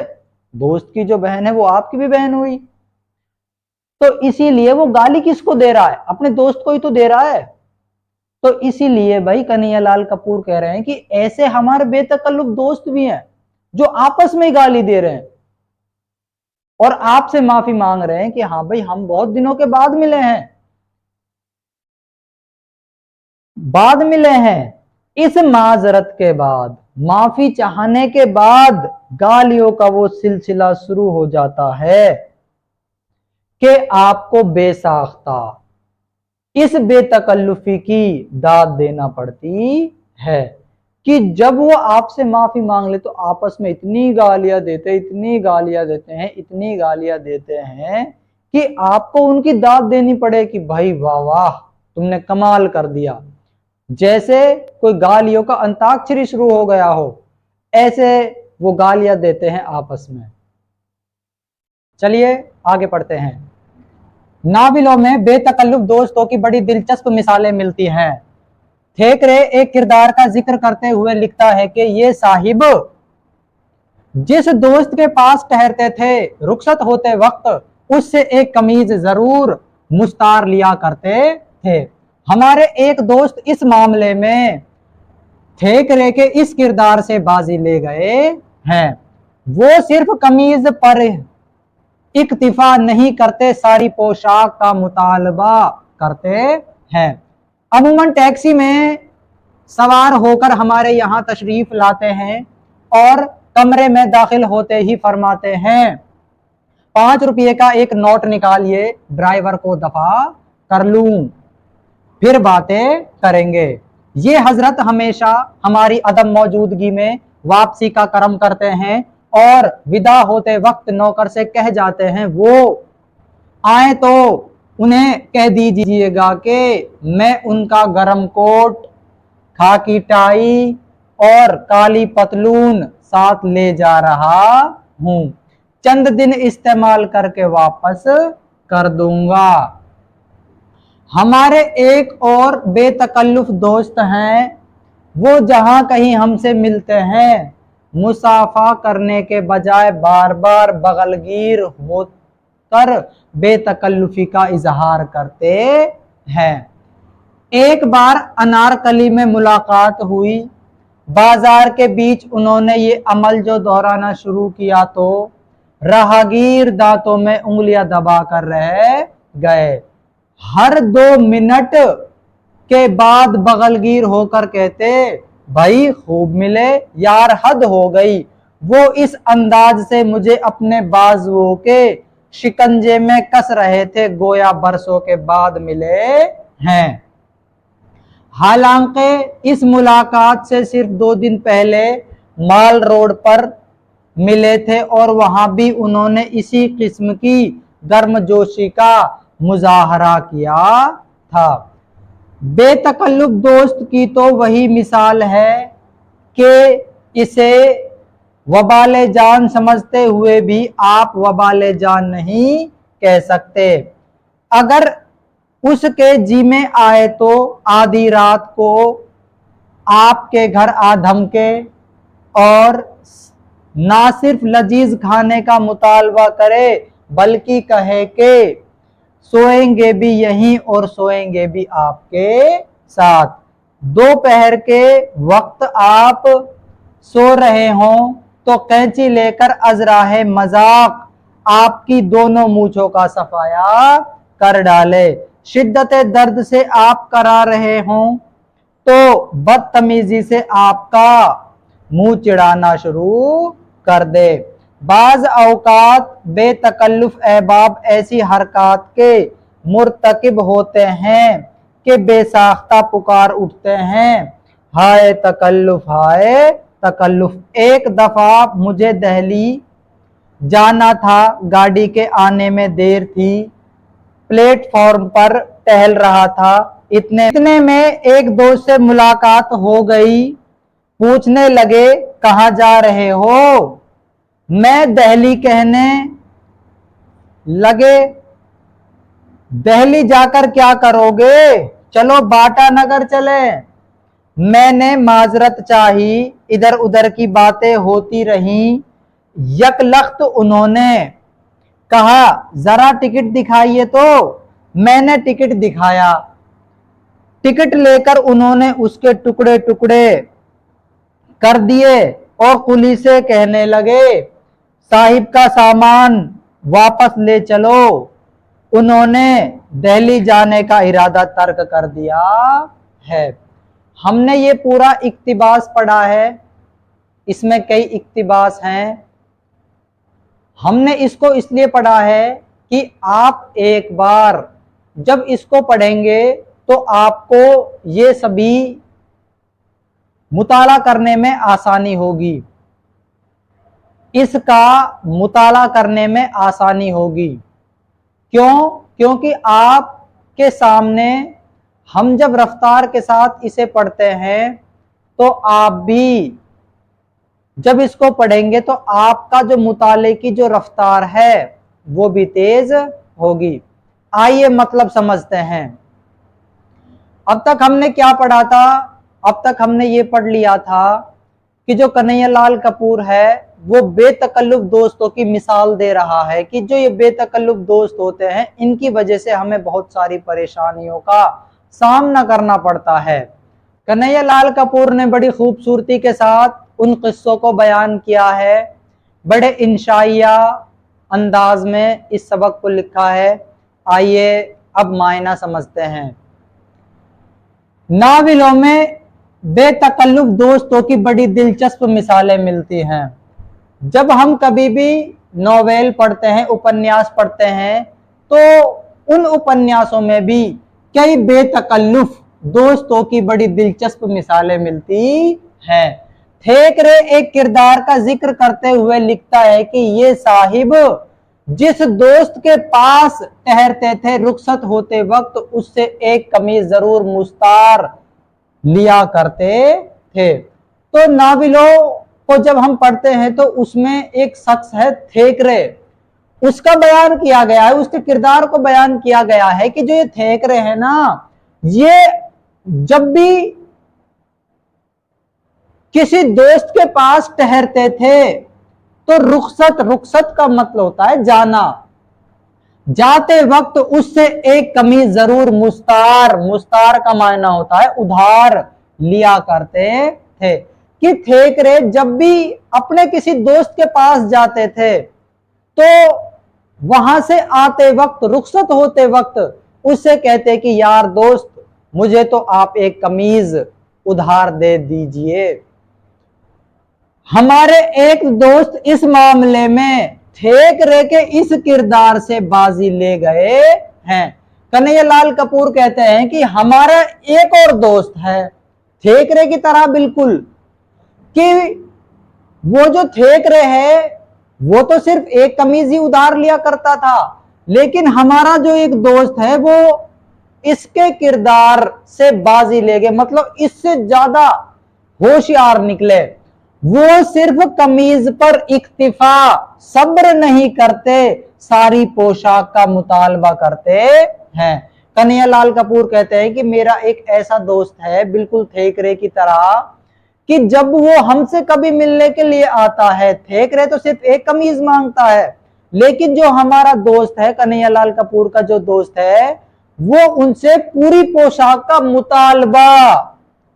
दोस्त की जो बहन है वो आपकी भी बहन हुई, तो इसीलिए वो गाली किसको दे रहा है, अपने दोस्त को ही तो दे रहा है। तो इसीलिए भाई कन्हैयालाल कपूर कह रहे हैं कि ऐसे हमारे बेतकल्लुफ दोस्त भी हैं जो आपस में ही गाली दे रहे हैं और आपसे माफी मांग रहे हैं कि हाँ भाई हम बहुत दिनों के बाद मिले हैं, इस माजरत के बाद, माफी चाहने के बाद गालियों का वो सिलसिला शुरू हो जाता है कि आपको बेसाख्ता इस बेतकल्लुफी की दाद देना पड़ती है कि जब वो आपसे माफी मांग ले तो आपस में इतनी गालियां देते हैं, इतनी गालियां देते हैं, इतनी गालियां देते हैं कि आपको उनकी दाद देनी पड़े कि भाई वाह वाह तुमने कमाल कर दिया। जैसे कोई गालियों का अंताक्षरी शुरू हो गया हो, ऐसे वो गालियां देते हैं आपस में। चलिए आगे पढ़ते हैं। नाविलों में बेतकल्लुफ दोस्तों की बड़ी दिलचस्प मिसालें मिलती हैं। थेकरे एक किरदार का जिक्र करते हुए लिखता है कि ये साहिब जिस दोस्त के पास ठहरते थे, रुखसत होते वक्त उससे एक कमीज जरूर मुस्तार लिया करते थे। हमारे एक दोस्त इस मामले में थेकरे के इस किरदार से बाजी ले गए हैं। वो सिर्फ कमीज पर इक्तिफा नहीं करते, सारी पोशाक का मुतालबा करते हैं। अमूमन टैक्सी में सवार होकर हमारे यहाँ तशरीफ लाते हैं और कमरे में दाखिल होते ही फरमाते हैं 5 रुपये का एक नोट निकालिए, ड्राइवर को दफा कर लूं, फिर बातें करेंगे। ये हजरत हमेशा हमारी अदम मौजूदगी में वापसी का करम करते हैं और विदा होते वक्त नौकर से कह जाते हैं वो आए तो उन्हें कह दीजिएगा कि मैं उनका गरम कोट, खाकी टाई और काली पतलून साथ ले जा रहा हूं, चंद दिन इस्तेमाल करके वापस कर दूंगा। हमारे एक और बेतकल्लुफ दोस्त हैं, वो जहां कहीं हमसे मिलते हैं मुसाफा करने के बजाय बार बार बगलगीर होकर बेतकल्लुफी का इजहार करते हैं। एक बार अनारकली में मुलाकात हुई, बाजार के बीच उन्होंने ये अमल जो दोहराना शुरू किया तो राहगीर दांतों में उंगलियां दबा कर रह गए। हर 2 मिनट के बाद बगलगीर होकर कहते भाई खूब मिले यार, हद हो गई। वो इस अंदाज से मुझे अपने बाजुओं के शिकंजे में कस रहे थे गोया बरसों के बाद मिले हैं। हालांकि इस मुलाकात से सिर्फ 2 दिन पहले माल रोड पर मिले थे और वहां भी उन्होंने इसी किस्म की गर्मजोशी का मुजाहरा किया था। बेतकल्लुफ दोस्त की तो वही मिसाल है कि इसे वबाले जान समझते हुए भी आप वबाले जान नहीं कह सकते। अगर उसके जी में आए तो आधी रात को आपके घर आ धमके और ना सिर्फ लजीज खाने का मुतालबा करे बल्कि कहे कि सोएंगे भी यहीं और सोएंगे भी आपके साथ। दोपहर के वक्त आप सो रहे हों तो कैंची लेकर अजराहे मजाक आपकी दोनों मूंछों का सफाया कर डाले। शिद्दत दर्द से आप करा रहे हों तो बदतमीजी से आपका मुंह चिढ़ाना शुरू कर दे। बाज औकात बेतकल्लुफ अहबाब ऐसी हरकत के मुर्तकिब होते हैं कि बेसाख्ता पुकार उठते हैं हाय तकल्लुफ, हाय तकल्लुफ। एक दफा मुझे दिल्ली जाना था, गाड़ी के आने में देर थी, प्लेटफॉर्म पर टहल रहा था, इतने में एक दोस्त से मुलाकात हो गई। पूछने लगे कहाँ जा रहे हो? मैं दिल्ली कहने लगे। दिल्ली जाकर क्या करोगे? चलो बाटा नगर चले। मैंने माजरत चाही, इधर उधर की बातें होती रहीं। यकलख्त उन्होंने कहा जरा टिकट दिखाइए, तो मैंने टिकट दिखाया। टिकट लेकर उन्होंने उसके टुकड़े टुकड़े कर दिए और कुली से कहने लगे साहिब का सामान वापस ले चलो। उन्होंने दिल्ली जाने का इरादा तर्क कर दिया है। हमने ये पूरा इक्तिबास पढ़ा है, इसमें कई इक्तिबास हैं। हमने इसको इसलिए पढ़ा है कि आप एक बार जब इसको पढ़ेंगे तो आपको ये सभी मुताला करने में आसानी होगी, इसका मुताला करने में आसानी होगी। क्यों? क्योंकि आपके सामने हम जब रफ्तार के साथ इसे पढ़ते हैं तो आप भी जब इसको पढ़ेंगे तो आपका जो मुताले की जो रफ्तार है वो भी तेज होगी। आइए मतलब समझते हैं। अब तक हमने क्या पढ़ा था? अब तक हमने ये पढ़ लिया था कि जो कन्हैयालाल कपूर है वो बेतकल्लुफ दोस्तों की मिसाल दे रहा है कि जो ये बेतकल्लुफ दोस्त होते हैं इनकी वजह से हमें बहुत सारी परेशानियों का सामना करना पड़ता है। कन्हैयालाल कपूर ने बड़ी खूबसूरती के साथ उन किस्सों को बयान किया है, बड़े इंशाइया अंदाज में इस सबक को लिखा है। आइए अब मायना समझते हैं। नावलों में बेतकल्लुफ दोस्तों की बड़ी दिलचस्प मिसालें मिलती हैं। जब हम कभी भी नॉवेल पढ़ते हैं, उपन्यास पढ़ते हैं, तो उन उपन्यासों में भी कई बेतकल्लुफ दोस्तों की बड़ी दिलचस्प मिसालें मिलती हैं। थेकरे एक किरदार का जिक्र करते हुए लिखता है कि ये साहिब जिस दोस्त के पास ठहरते थे रुखसत होते वक्त उससे एक कमीज जरूर मुस्तार लिया करते थे। तो नाविलों को जब हम पढ़ते हैं तो उसमें एक शख्स है थेकरे, उसका बयान किया गया है, उसके किरदार को बयान किया गया है कि जो ये थेकरे है ना, ये जब भी किसी दोस्त के पास ठहरते थे तो रुखसत का मतलब होता है जाना, जाते वक्त उससे एक कमीज जरूर मुस्तार का मायना होता है उधार लिया करते थे। कि थेकरे जब भी अपने किसी दोस्त के पास जाते थे तो वहां से आते वक्त रुखसत होते वक्त उससे कहते कि यार दोस्त मुझे तो आप एक कमीज उधार दे दीजिए। हमारे एक दोस्त इस मामले में थेकरे के इस किरदार से बाजी ले गए हैं। कन्हैयालाल कपूर कहते हैं कि हमारा एक और दोस्त है थेकरे की तरह बिल्कुल, कि वो जो थेकरे है वो तो सिर्फ एक कमीज ही उधार लिया करता था, लेकिन हमारा जो एक दोस्त है वो इसके किरदार से बाजी ले गए, मतलब इससे ज्यादा होशियार निकले। वो सिर्फ कमीज पर इक्तिफा सब्र नहीं करते, सारी पोशाक का मुतालबा करते हैं। कन्हैयालाल कपूर कहते हैं कि मेरा एक ऐसा दोस्त है बिल्कुल थेकरे की तरह कि जब वो हमसे कभी मिलने के लिए आता है, थेकरे तो सिर्फ एक कमीज मांगता है, लेकिन जो हमारा दोस्त है कन्हैयालाल कपूर का जो दोस्त है वो उनसे पूरी पोशाक का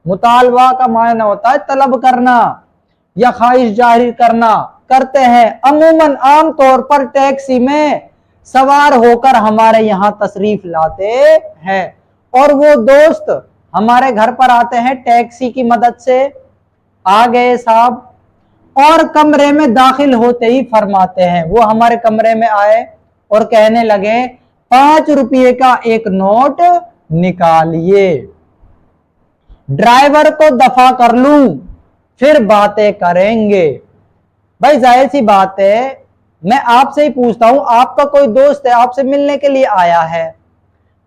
मुतालबा का मायना होता है तलब करना या ख्वाहिश जाहिर करना करते हैं। अमूमन आम तौर पर टैक्सी में सवार होकर हमारे यहाँ तशरीफ लाते हैं और वो दोस्त हमारे घर पर आते हैं टैक्सी की मदद से। आ गए साहब, और कमरे में दाखिल होते ही फरमाते हैं, वो हमारे कमरे में आए और कहने लगे 5 रुपये का एक नोट निकालिए, ड्राइवर को दफा कर लूं फिर बातें करेंगे। भाई जाहिर सी बात है, मैं आपसे ही पूछता हूं, आपका कोई दोस्त है आपसे मिलने के लिए आया है,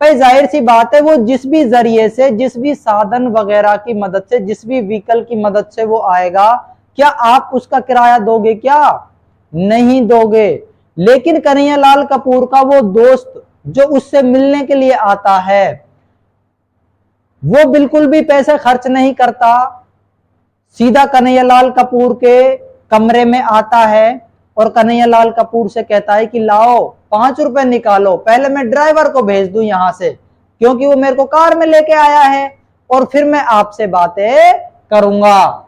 भाई जाहिर सी बात है वो जिस भी जरिए से, जिस भी साधन वगैरह की मदद से, जिस भी व्हीकल की मदद से वो आएगा, क्या आप उसका किराया दोगे? क्या नहीं दोगे। लेकिन कन्हैयालाल कपूर का वो दोस्त जो उससे मिलने के लिए आता है वो बिल्कुल भी पैसे खर्च नहीं करता, सीधा कन्हैयालाल कपूर के कमरे में आता है और कन्हैयालाल कपूर से कहता है कि लाओ 5 रुपए निकालो, पहले मैं ड्राइवर को भेज दूं यहां से क्योंकि वो मेरे को कार में लेके आया है, और फिर मैं आपसे बातें करूंगा।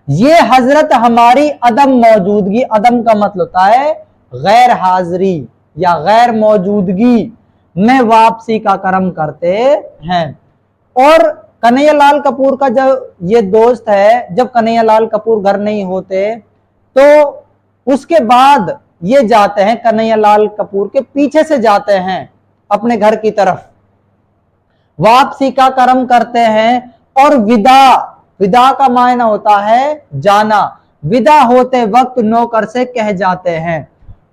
ये हजरत हमारी अदम मौजूदगी, अदम का मतलब होता है गैर हाजिरी या गैर मौजूदगी में वापसी का करम करते हैं। और कन्हैयालाल कपूर का जब ये दोस्त है, जब कन्हैयालाल कपूर घर नहीं होते तो उसके बाद ये जाते हैं कन्हैयालाल कपूर के पीछे से जाते हैं अपने घर की तरफ, वापसी का करम करते हैं। और विदा का मायना होता है जाना, विदा होते वक्त नौकर से कह जाते हैं,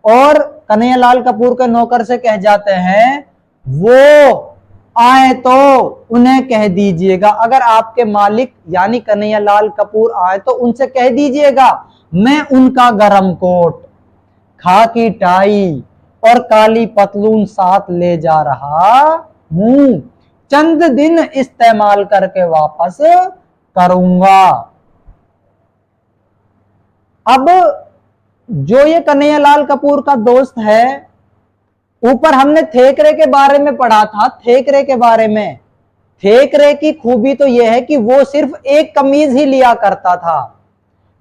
और कन्हैयालाल कपूर के नौकर से कह जाते हैं वो आए तो उन्हें कह दीजिएगा, अगर आपके मालिक यानी कन्हैयालाल कपूर आए तो उनसे कह दीजिएगा मैं उनका गरम कोट, खाकी टाई और काली पतलून साथ ले जा रहा हूं, चंद दिन इस्तेमाल करके वापस करूंगा। अब जो ये कन्हैयालाल कपूर का दोस्त है, ऊपर हमने थेकरे के बारे में पढ़ा था, थेकरे के बारे में। थेकरे की खूबी तो यह है कि वो सिर्फ एक कमीज ही लिया करता था,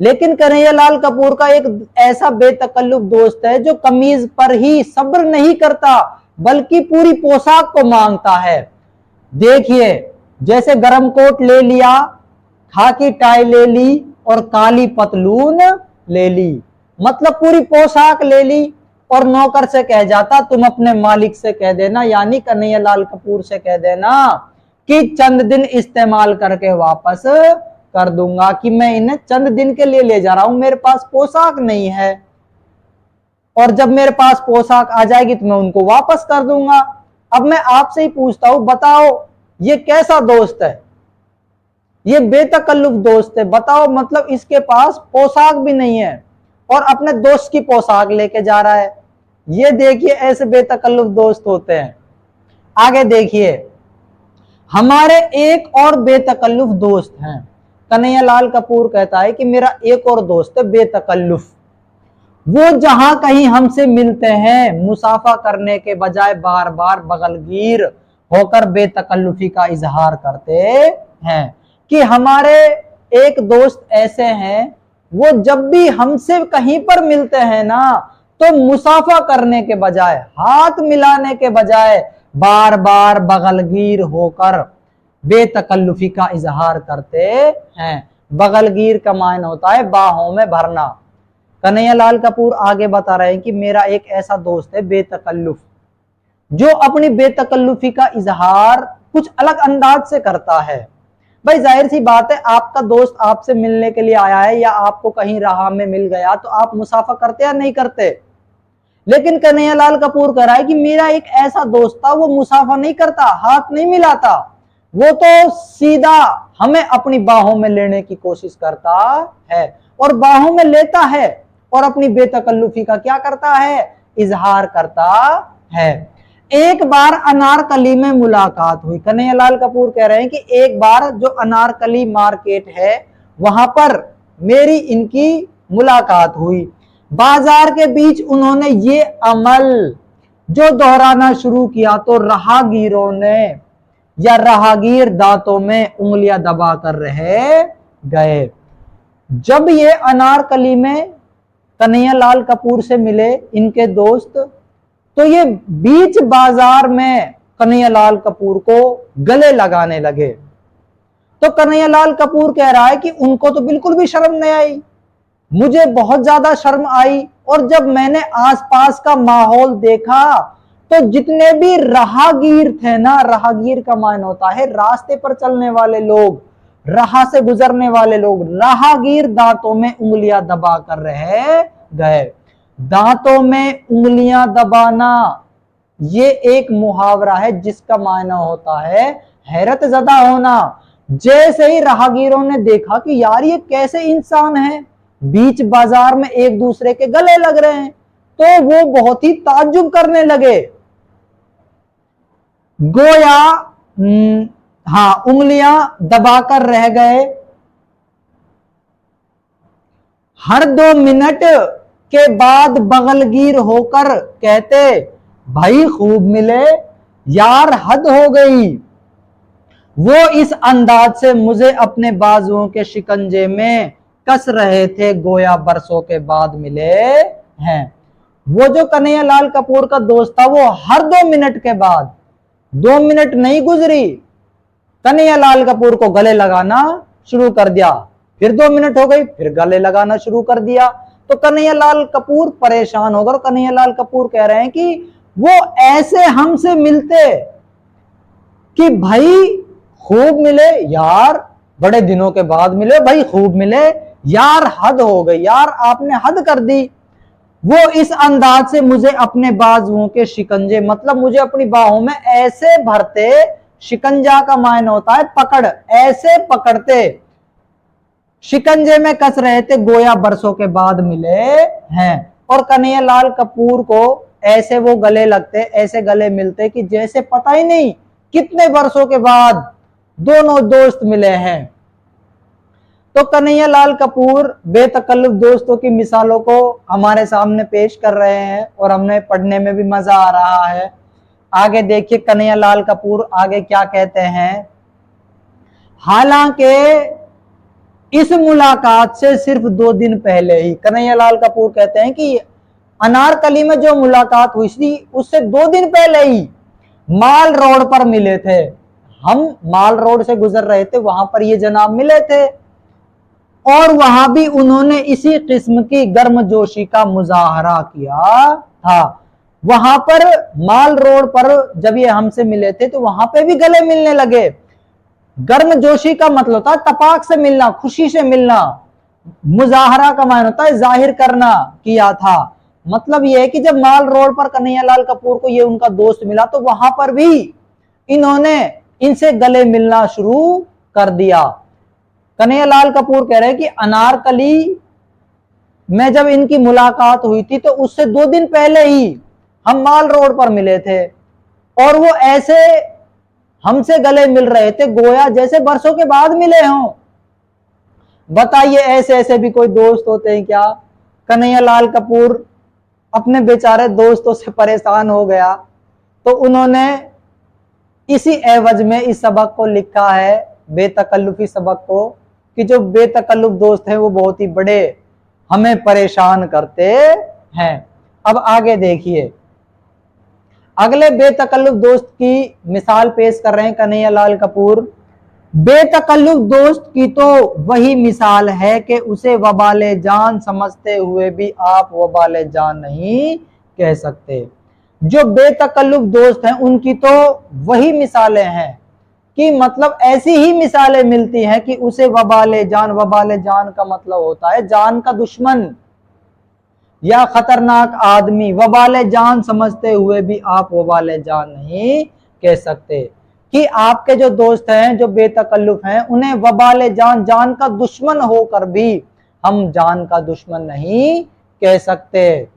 लेकिन कन्हैयालाल कपूर का एक ऐसा बेतकल्लुफ दोस्त है जो कमीज पर ही सब्र नहीं करता बल्कि पूरी पोशाक को मांगता है। देखिए, जैसे गरम कोट ले लिया, खाकी टाई ले ली और काली पतलून ले ली, मतलब पूरी पोशाक ले ली, और नौकर से कह जाता तुम अपने मालिक से कह देना यानी कन्हैयालाल कपूर से कह देना कि चंद दिन इस्तेमाल करके वापस कर दूंगा, कि मैं इन्हें चंद दिन के लिए ले जा रहा हूं, मेरे पास पोशाक नहीं है, और जब मेरे पास पोशाक आ जाएगी तो मैं उनको वापस कर दूंगा। अब मैं आपसे ही पूछता हूं, बताओ ये कैसा दोस्त है, ये बेतकल्लुफ दोस्त है, बताओ, मतलब इसके पास पोशाक भी नहीं है और अपने दोस्त की पोशाक लेके जा रहा है। ये देखिए, ऐसे बेतकल्लुफ दोस्त होते हैं। आगे देखिए, हमारे एक और बेतकल्लुफ दोस्त हैं। कन्हैयालाल कपूर कहता है कि मेरा एक और दोस्त है बेतकल्लुफ, वो जहां कहीं हमसे मिलते हैं मुसाफा करने के बजाय बार बार बगलगीर होकर बेतकल्लुफी का इजहार करते हैं। कि हमारे एक दोस्त ऐसे हैं, वो जब भी हमसे कहीं पर मिलते हैं ना, तो मुसाफा करने के बजाय, हाथ मिलाने के बजाय बार बार बगलगीर होकर बेतकल्लुफी का इजहार करते हैं। बगलगीर का मायना होता है बाहों में भरना। कन्हैयालाल कपूर आगे बता रहे हैं कि मेरा एक ऐसा दोस्त है बेतकल्लुफ, जो अपनी बेतकल्लुफी का इजहार कुछ अलग अंदाज से करता है। भाई जाहिर सी बात है, आपका दोस्त आपसे मिलने के लिए आया है या आपको कहीं राह में मिल गया तो आप मुसाफा करते या नहीं करते। लेकिन कन्हैयालाल कपूर कह रहा है कि मेरा एक ऐसा दोस्त था, वो मुसाफा नहीं करता, हाथ नहीं मिलाता, वो तो सीधा हमें अपनी बाहों में लेने की कोशिश करता है और बाहों में लेता है और अपनी बेतकल्लुफी का क्या करता है, इजहार करता है। एक बार अनारकली में मुलाकात हुई। कन्हैयालाल कपूर कह रहे हैं कि एक बार जो अनारकली मार्केट है वहां पर मेरी इनकी मुलाकात हुई। बाजार के बीच उन्होंने ये अमल जो दोहराना शुरू किया तो राहगीरों ने या राहगीर दांतों में उंगलियां दबा कर रह गए। जब ये अनारकली में कन्हैयालाल कपूर से मिले इनके दोस्त, तो ये बीच बाजार में कन्हैयालाल कपूर को गले लगाने लगे। तो कन्हैयालाल कपूर कह रहा है कि उनको तो बिल्कुल भी शर्म नहीं आई, मुझे बहुत ज्यादा शर्म आई, और जब मैंने आसपास का माहौल देखा तो जितने भी राहगीर थे ना, राहगीर का मायना होता है रास्ते पर चलने वाले लोग, राह से गुजरने वाले लोग, राहगीर दांतों में उंगलियां दबा कर रह गए। दांतों में उंगलियां दबाना ये एक मुहावरा है जिसका मायना होता है हैरत ज़दा होना। जैसे ही राहगीरों ने देखा कि यार ये कैसे इंसान है, बीच बाजार में एक दूसरे के गले लग रहे हैं, तो वो बहुत ही ताज्जुब करने लगे। गोया उंगलियां दबाकर रह गए। हर 2 मिनट के बाद बगलगीर होकर कहते भाई खूब मिले, यार हद हो गई। वो इस अंदाज से मुझे अपने बाजुओं के शिकंजे में कस रहे थे, गोया बरसों के बाद मिले हैं। वो जो कन्हैयालाल कपूर का दोस्त था, वो हर 2 मिनट के बाद, 2 मिनट नहीं गुजरी, कन्हैयालाल कपूर को गले लगाना शुरू कर दिया। फिर 2 मिनट हो गई, फिर गले लगाना शुरू कर दिया। तो कन्हैयालाल कपूर परेशान होकर, कन्हैयालाल कपूर कह रहे हैं कि वो ऐसे हमसे मिलते कि भाई खूब मिले, यार बड़े दिनों के बाद मिले, भाई खूब मिले, यार हद हो गई, यार आपने हद कर दी। वो इस अंदाज से मुझे अपने बाजुओं के शिकंजे, मतलब मुझे अपनी बाहों में ऐसे भरते शिकंजा का मायने होता है पकड़, ऐसे पकड़ते, शिकंजे में कस रहे थे गोया बरसों के बाद मिले हैं। और कन्हैयालाल कपूर को ऐसे वो गले लगते, ऐसे गले मिलते कि जैसे पता ही नहीं कितने वर्षों के बाद दोनों दोस्त मिले हैं। तो कन्हैयालाल कपूर बेतकल्लुफ दोस्तों की मिसालों को हमारे सामने पेश कर रहे हैं और हमें पढ़ने में भी मजा आ रहा है। आगे देखिए कन्हैयालाल कपूर आगे क्या कहते हैं। हालांकि इस मुलाकात से सिर्फ 2 दिन पहले ही, कन्हैयालाल कपूर कहते हैं कि अनारकली में जो मुलाकात हुई थी उससे 2 दिन पहले ही माल रोड पर मिले थे। हम माल रोड से गुजर रहे थे, वहां पर ये जनाब मिले थे और वहां भी उन्होंने इसी किस्म की गर्मजोशी का मुजाहरा किया था। वहां पर माल रोड पर जब ये हमसे मिले थे तो वहां पे भी गले मिलने लगे। गर्मजोशी का मतलब होता है तपाक से मिलना, खुशी से मिलना। मुजाहरा का मायने होता है जाहिर करना, किया था। मतलब यह है कि जब माल रोड पर कन्हैयालाल कपूर को ये उनका दोस्त मिला तो वहां पर भी इन्होंने इनसे गले मिलना शुरू कर दिया। कन्हैयालाल कपूर कह रहे हैं कि अनारकली में जब इनकी मुलाकात हुई थी तो उससे 2 दिन पहले ही हम माल रोड पर मिले थे और वो ऐसे हमसे गले मिल रहे थे गोया जैसे बरसों के बाद मिले हों। बताइए ऐसे ऐसे भी कोई दोस्त होते हैं क्या? कन्हैयालाल कपूर अपने बेचारे दोस्तों से परेशान हो गया तो उन्होंने इसी एवज में इस सबक को लिखा है, बेतकल्लुफी सबक को, कि जो बेतकल्लुफ दोस्त हैं वो बहुत ही बड़े हमें परेशान करते हैं। अब आगे देखिए, अगले बेतकल्लुफ दोस्त की मिसाल पेश कर रहे हैं कन्हैयालाल कपूर। बेतकल्लुफ दोस्त की तो वही मिसाल है कि उसे वबाले जान समझते हुए भी आप वबाले जान नहीं कह सकते। जो बेतकल्लुफ दोस्त हैं उनकी तो वही मिसालें हैं कि मतलब ऐसी ही मिसालें मिलती हैं कि उसे वबाले जान, वबाले जान का मतलब होता है जान का दुश्मन या खतरनाक आदमी, वबाले जान समझते हुए भी आप वबाले जान नहीं कह सकते। कि आपके जो दोस्त हैं जो बेतकल्लुफ हैं उन्हें वबाले जान, जान का दुश्मन होकर भी हम जान का दुश्मन नहीं कह सकते।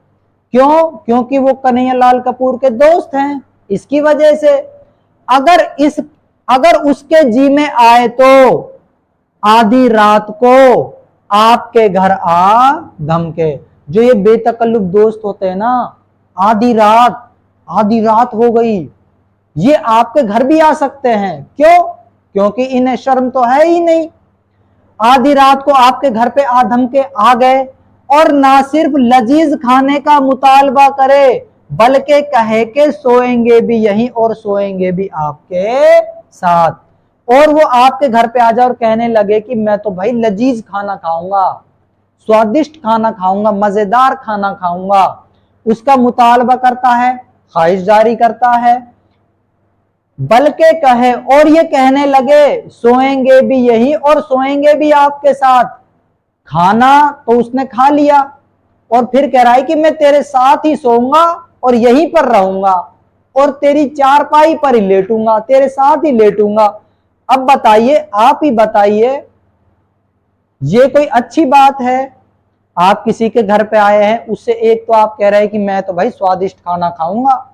क्यों? क्योंकि वो कन्हैयालाल कपूर के दोस्त हैं। इसकी वजह से अगर उसके जी में आए तो आधी रात को आपके घर आ धमके। जो ये बेतकल्लुफ दोस्त होते हैं ना, आधी रात हो गई, ये आपके घर भी आ सकते हैं। क्यों? क्योंकि इन्हें शर्म तो है ही नहीं। आधी रात को आपके घर पे आ धमके आ गए और ना सिर्फ लजीज खाने का मुतालबा करे बल्कि कहे के सोएंगे भी यहीं और सोएंगे भी आपके साथ। और वो आपके घर पे आ जाए और कहने लगे कि मैं तो भाई लजीज खाना खाऊंगा, स्वादिष्ट खाना खाऊंगा, मजेदार खाना खाऊंगा, उसका मुतालबा करता है, ख्वाहिश जारी करता है। बल्कि कहे और ये कहने लगे सोएंगे भी यही और सोएंगे भी आपके साथ। खाना तो उसने खा लिया और फिर कह रहा है कि मैं तेरे साथ ही सोऊंगा और यहीं पर रहूंगा और तेरी चारपाई पर ही लेटूंगा, तेरे साथ ही लेटूंगा। अब बताइए, आप ही बताइए, ये कोई अच्छी बात है? आप किसी के घर पे आए हैं, उससे एक तो आप कह रहे हैं कि मैं तो भाई स्वादिष्ट खाना खाऊंगा,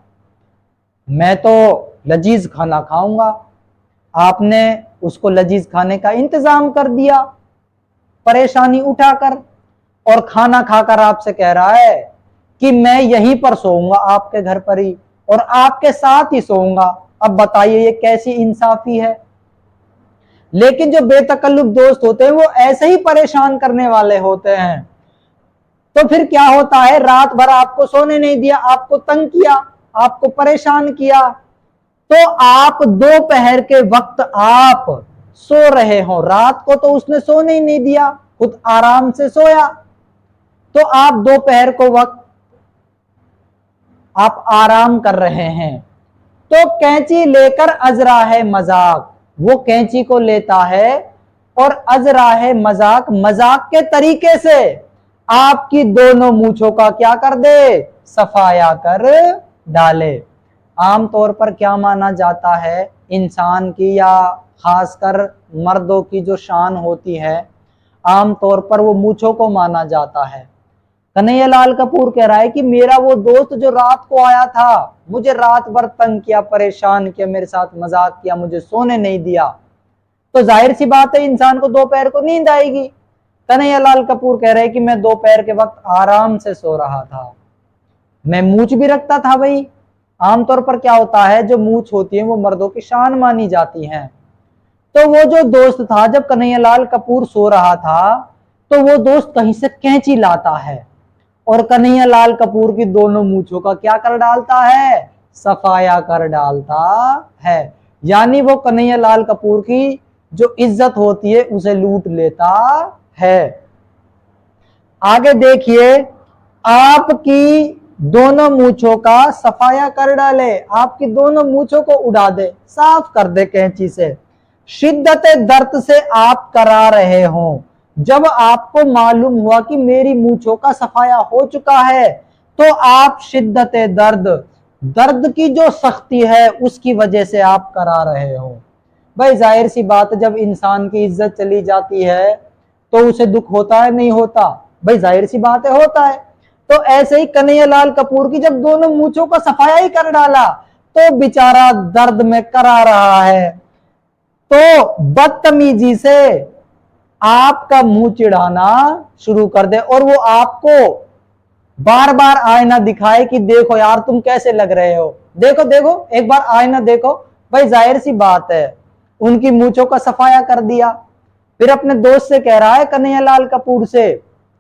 मैं तो लजीज खाना खाऊंगा। आपने उसको लजीज खाने का इंतजाम कर दिया परेशानी उठाकर और खाना खाकर आपसे कह रहा है कि मैं यहीं पर सोऊंगा आपके घर पर ही और आपके साथ ही सोऊंगा। अब बताइए ये कैसी इंसाफी है? लेकिन जो बेतकल्लुफ दोस्त होते हैं वो ऐसे ही परेशान करने वाले होते हैं। तो फिर क्या होता है, रात भर आपको सोने नहीं दिया, आपको तंग किया, आपको परेशान किया, तो आप दोपहर के वक्त आप सो रहे हो, रात को तो उसने सोने ही नहीं दिया, खुद आराम से सोया, तो आप दोपहर को वक्त आप आराम कर रहे हैं। तो कैंची लेकर अजरा है मजाक, वो कैंची को लेता है और अजरा है मजाक, मजाक के तरीके से आपकी दोनों मूंछों का क्या कर दे, सफाया कर डाले। आमतौर पर क्या माना जाता है, इंसान की या खासकर मर्दों की जो शान होती है, आमतौर पर वो मूंछों को माना जाता है। कन्हैयालाल कपूर कह रहा है कि मेरा वो दोस्त जो रात को आया था, मुझे रात भर तंग किया, परेशान किया, मेरे साथ मजाक किया, मुझे सोने नहीं दिया, तो जाहिर सी बात है इंसान को दोपहर को नींद आएगी। कन्हैयालाल कपूर कह रहे हैं कि मैं दोपहर के वक्त आराम से सो रहा था, मैं मूंछ भी रखता था। भाई आमतौर पर क्या होता है, जो मूंछ होती है वो मर्दों की शान मानी जाती है। तो वो जो दोस्त था, जब कन्हैयालाल कपूर सो रहा था, तो वो दोस्त कहीं से कैंची लाता है और कन्हैयालाल कपूर की दोनों मूंछों का क्या कर डालता है, सफाया कर डालता है। यानी वो कन्हैयालाल कपूर की जो इज्जत होती है उसे लूट लेता है। आगे देखिए, आपकी दोनों मूंछों का सफाया कर डाले, आपकी दोनों मूंछों को उड़ा दे, साफ कर दे कैंची से। शिद्दत दर्द से आप करा रहे हो, जब आपको मालूम हुआ कि मेरी मूंछों का सफाया हो चुका है, तो आप शिद्दत दर्द, दर्द की जो सख्ती है उसकी वजह से आप करा रहे हो। भाई जाहिर सी बात, जब इंसान की इज्जत चली जाती है तो उसे दुख होता है, नहीं होता? भाई जाहिर सी बात है, होता है। तो ऐसे ही कन्हैयालाल कपूर की जब दोनों मूंछों का सफाया ही कर डाला, तो बेचारा दर्द में करा रहा है, तो बदतमीजी से आपका मुंह चिढ़ाना शुरू कर दे और वो आपको बार बार आईना दिखाए कि देखो यार तुम कैसे लग रहे हो, देखो देखो एक बार आईना देखो। भाई जाहिर सी बात है, उनकी मूंछों का सफाया कर दिया। फिर अपने दोस्त से कह रहा है, कन्हैयालाल कपूर से,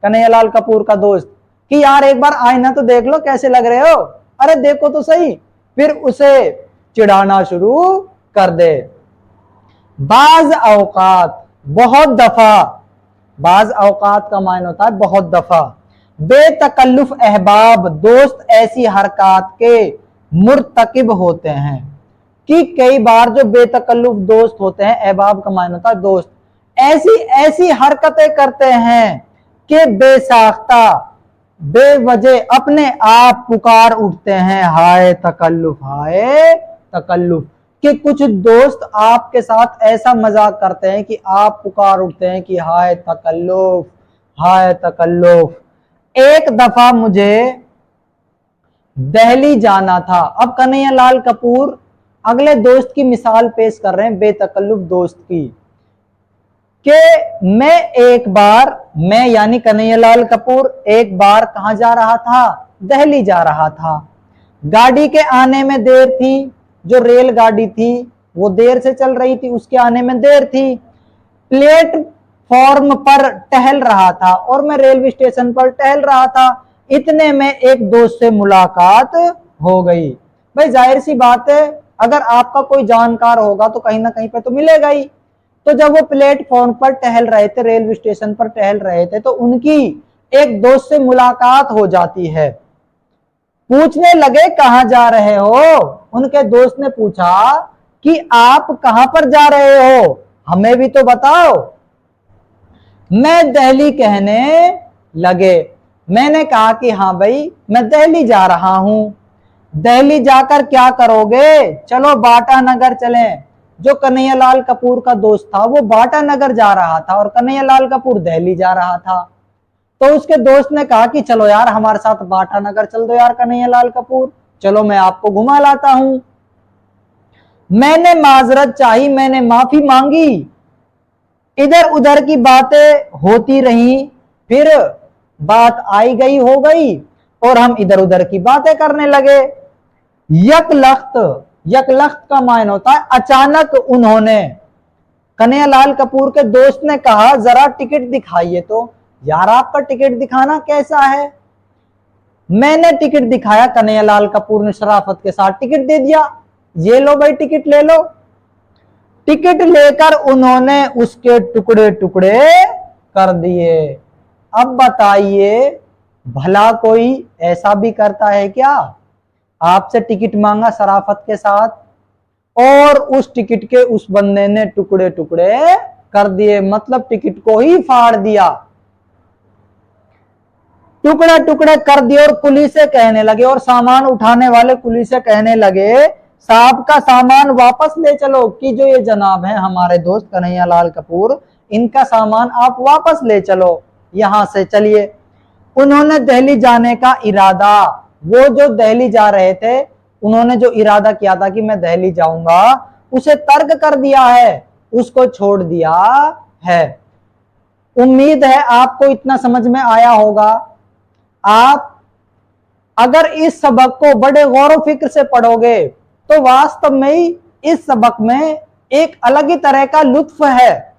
कन्हैयालाल कपूर का दोस्त, कि यार एक बार आईना तो देख लो कैसे लग रहे हो, अरे देखो तो सही। फिर उसे चिढ़ाना शुरू कर दे। बाज औकात, बहुत दफा, बाज औकात का मायने होता है बहुत दफा, बेतकल्लुफ अहबाब दोस्त ऐसी हरकत के मुर्तकिब होते हैं, कि कई बार जो बेतकल्लुफ दोस्त होते हैं, अहबाब का मायने होता है दोस्त, ऐसी ऐसी हरकतें करते हैं कि बेसाख्ता बेवजह अपने आप पुकार उठते हैं, हाय तकल्लुफ, हाय तकल्लुफ। कि कुछ दोस्त आपके साथ ऐसा मजाक करते हैं कि आप पुकार उठते हैं कि हाय तकल्लुफ, हाय तकल्लुफ। एक दफा मुझे दिल्ली जाना था। अब कन्हैयालाल कपूर अगले दोस्त की मिसाल पेश कर रहे हैं, बेतकल्लुफ दोस्त की, कि मैं यानी कन्हैयालाल कपूर एक बार कहां जा रहा था, दिल्ली जा रहा था। गाड़ी के आने में देर थी, जो रेलगाड़ी थी वो देर से चल रही थी, उसके आने में देर थी। प्लेटफॉर्म पर टहल रहा था और मैं रेलवे स्टेशन पर टहल रहा था, इतने में एक दोस्त से मुलाकात हो गई। भाई जाहिर सी बात है, अगर आपका कोई जानकार होगा तो कहीं ना कहीं पे तो मिलेगा ही। तो जब वो प्लेटफॉर्म पर टहल रहे थे, रेलवे स्टेशन पर टहल रहे थे, तो उनकी एक दोस्त से मुलाकात हो जाती है। पूछने लगे कहां जा रहे हो, उनके दोस्त ने पूछा कि आप कहां पर जा रहे हो, हमें भी तो बताओ। मैं दिल्ली कहने लगे। मैंने कहा कि हाँ भाई मैं दिल्ली जा रहा हूं। दिल्ली जाकर क्या करोगे, चलो बाटा नगर चलें। जो कन्हैयालाल कपूर का दोस्त था वो बाटा नगर जा रहा था और कन्हैयालाल कपूर दिल्ली जा रहा था। तो उसके दोस्त ने कहा कि चलो यार हमारे साथ बाटा नगर चल दो यार कन्हैयालाल कपूर, चलो मैं आपको घुमा लाता हूं। मैंने माजरत चाही, मैंने माफी मांगी, इधर उधर की बातें होती रही, फिर बात आई गई हो गई और हम इधर उधर की बातें करने लगे। यकलख्त, यकलख्त का मायने होता है अचानक उन्होंने, कन्हैयालाल कपूर के दोस्त ने कहा जरा टिकट दिखाइए। तो यार आपका टिकट दिखाना कैसा है। मैंने टिकट दिखाया, कन्हैयालाल कपूर ने शराफत के साथ टिकट दे दिया, ये लो भाई टिकट ले लो। टिकट लेकर उन्होंने उसके टुकड़े टुकड़े कर दिए। अब बताइए, भला कोई ऐसा भी करता है क्या? आपसे टिकट मांगा शराफत के साथ और उस टिकट के उस बंदे ने टुकड़े टुकड़े कर दिए, मतलब टिकट को ही फाड़ दिया। टुकड़े टुकड़े कर दिए और कुली से कहने लगे, और सामान उठाने वाले कुली से कहने लगे साहब का सामान वापस ले चलो, कि जो ये जनाब है हमारे दोस्त कन्हैया लाल कपूर, इनका सामान आप वापस ले चलो, यहां से चलिए। उन्होंने दिल्ली जाने का इरादा, वो जो दिल्ली जा रहे थे उन्होंने जो इरादा किया था कि मैं दिल्ली जाऊंगा, उसे तर्क कर दिया है, उसको छोड़ दिया है। उम्मीद है आपको इतना समझ में आया होगा। आप अगर इस सबक को बड़े गौर फिक्र से पढ़ोगे तो वास्तव में ही इस सबक में एक अलग ही तरह का लुत्फ है।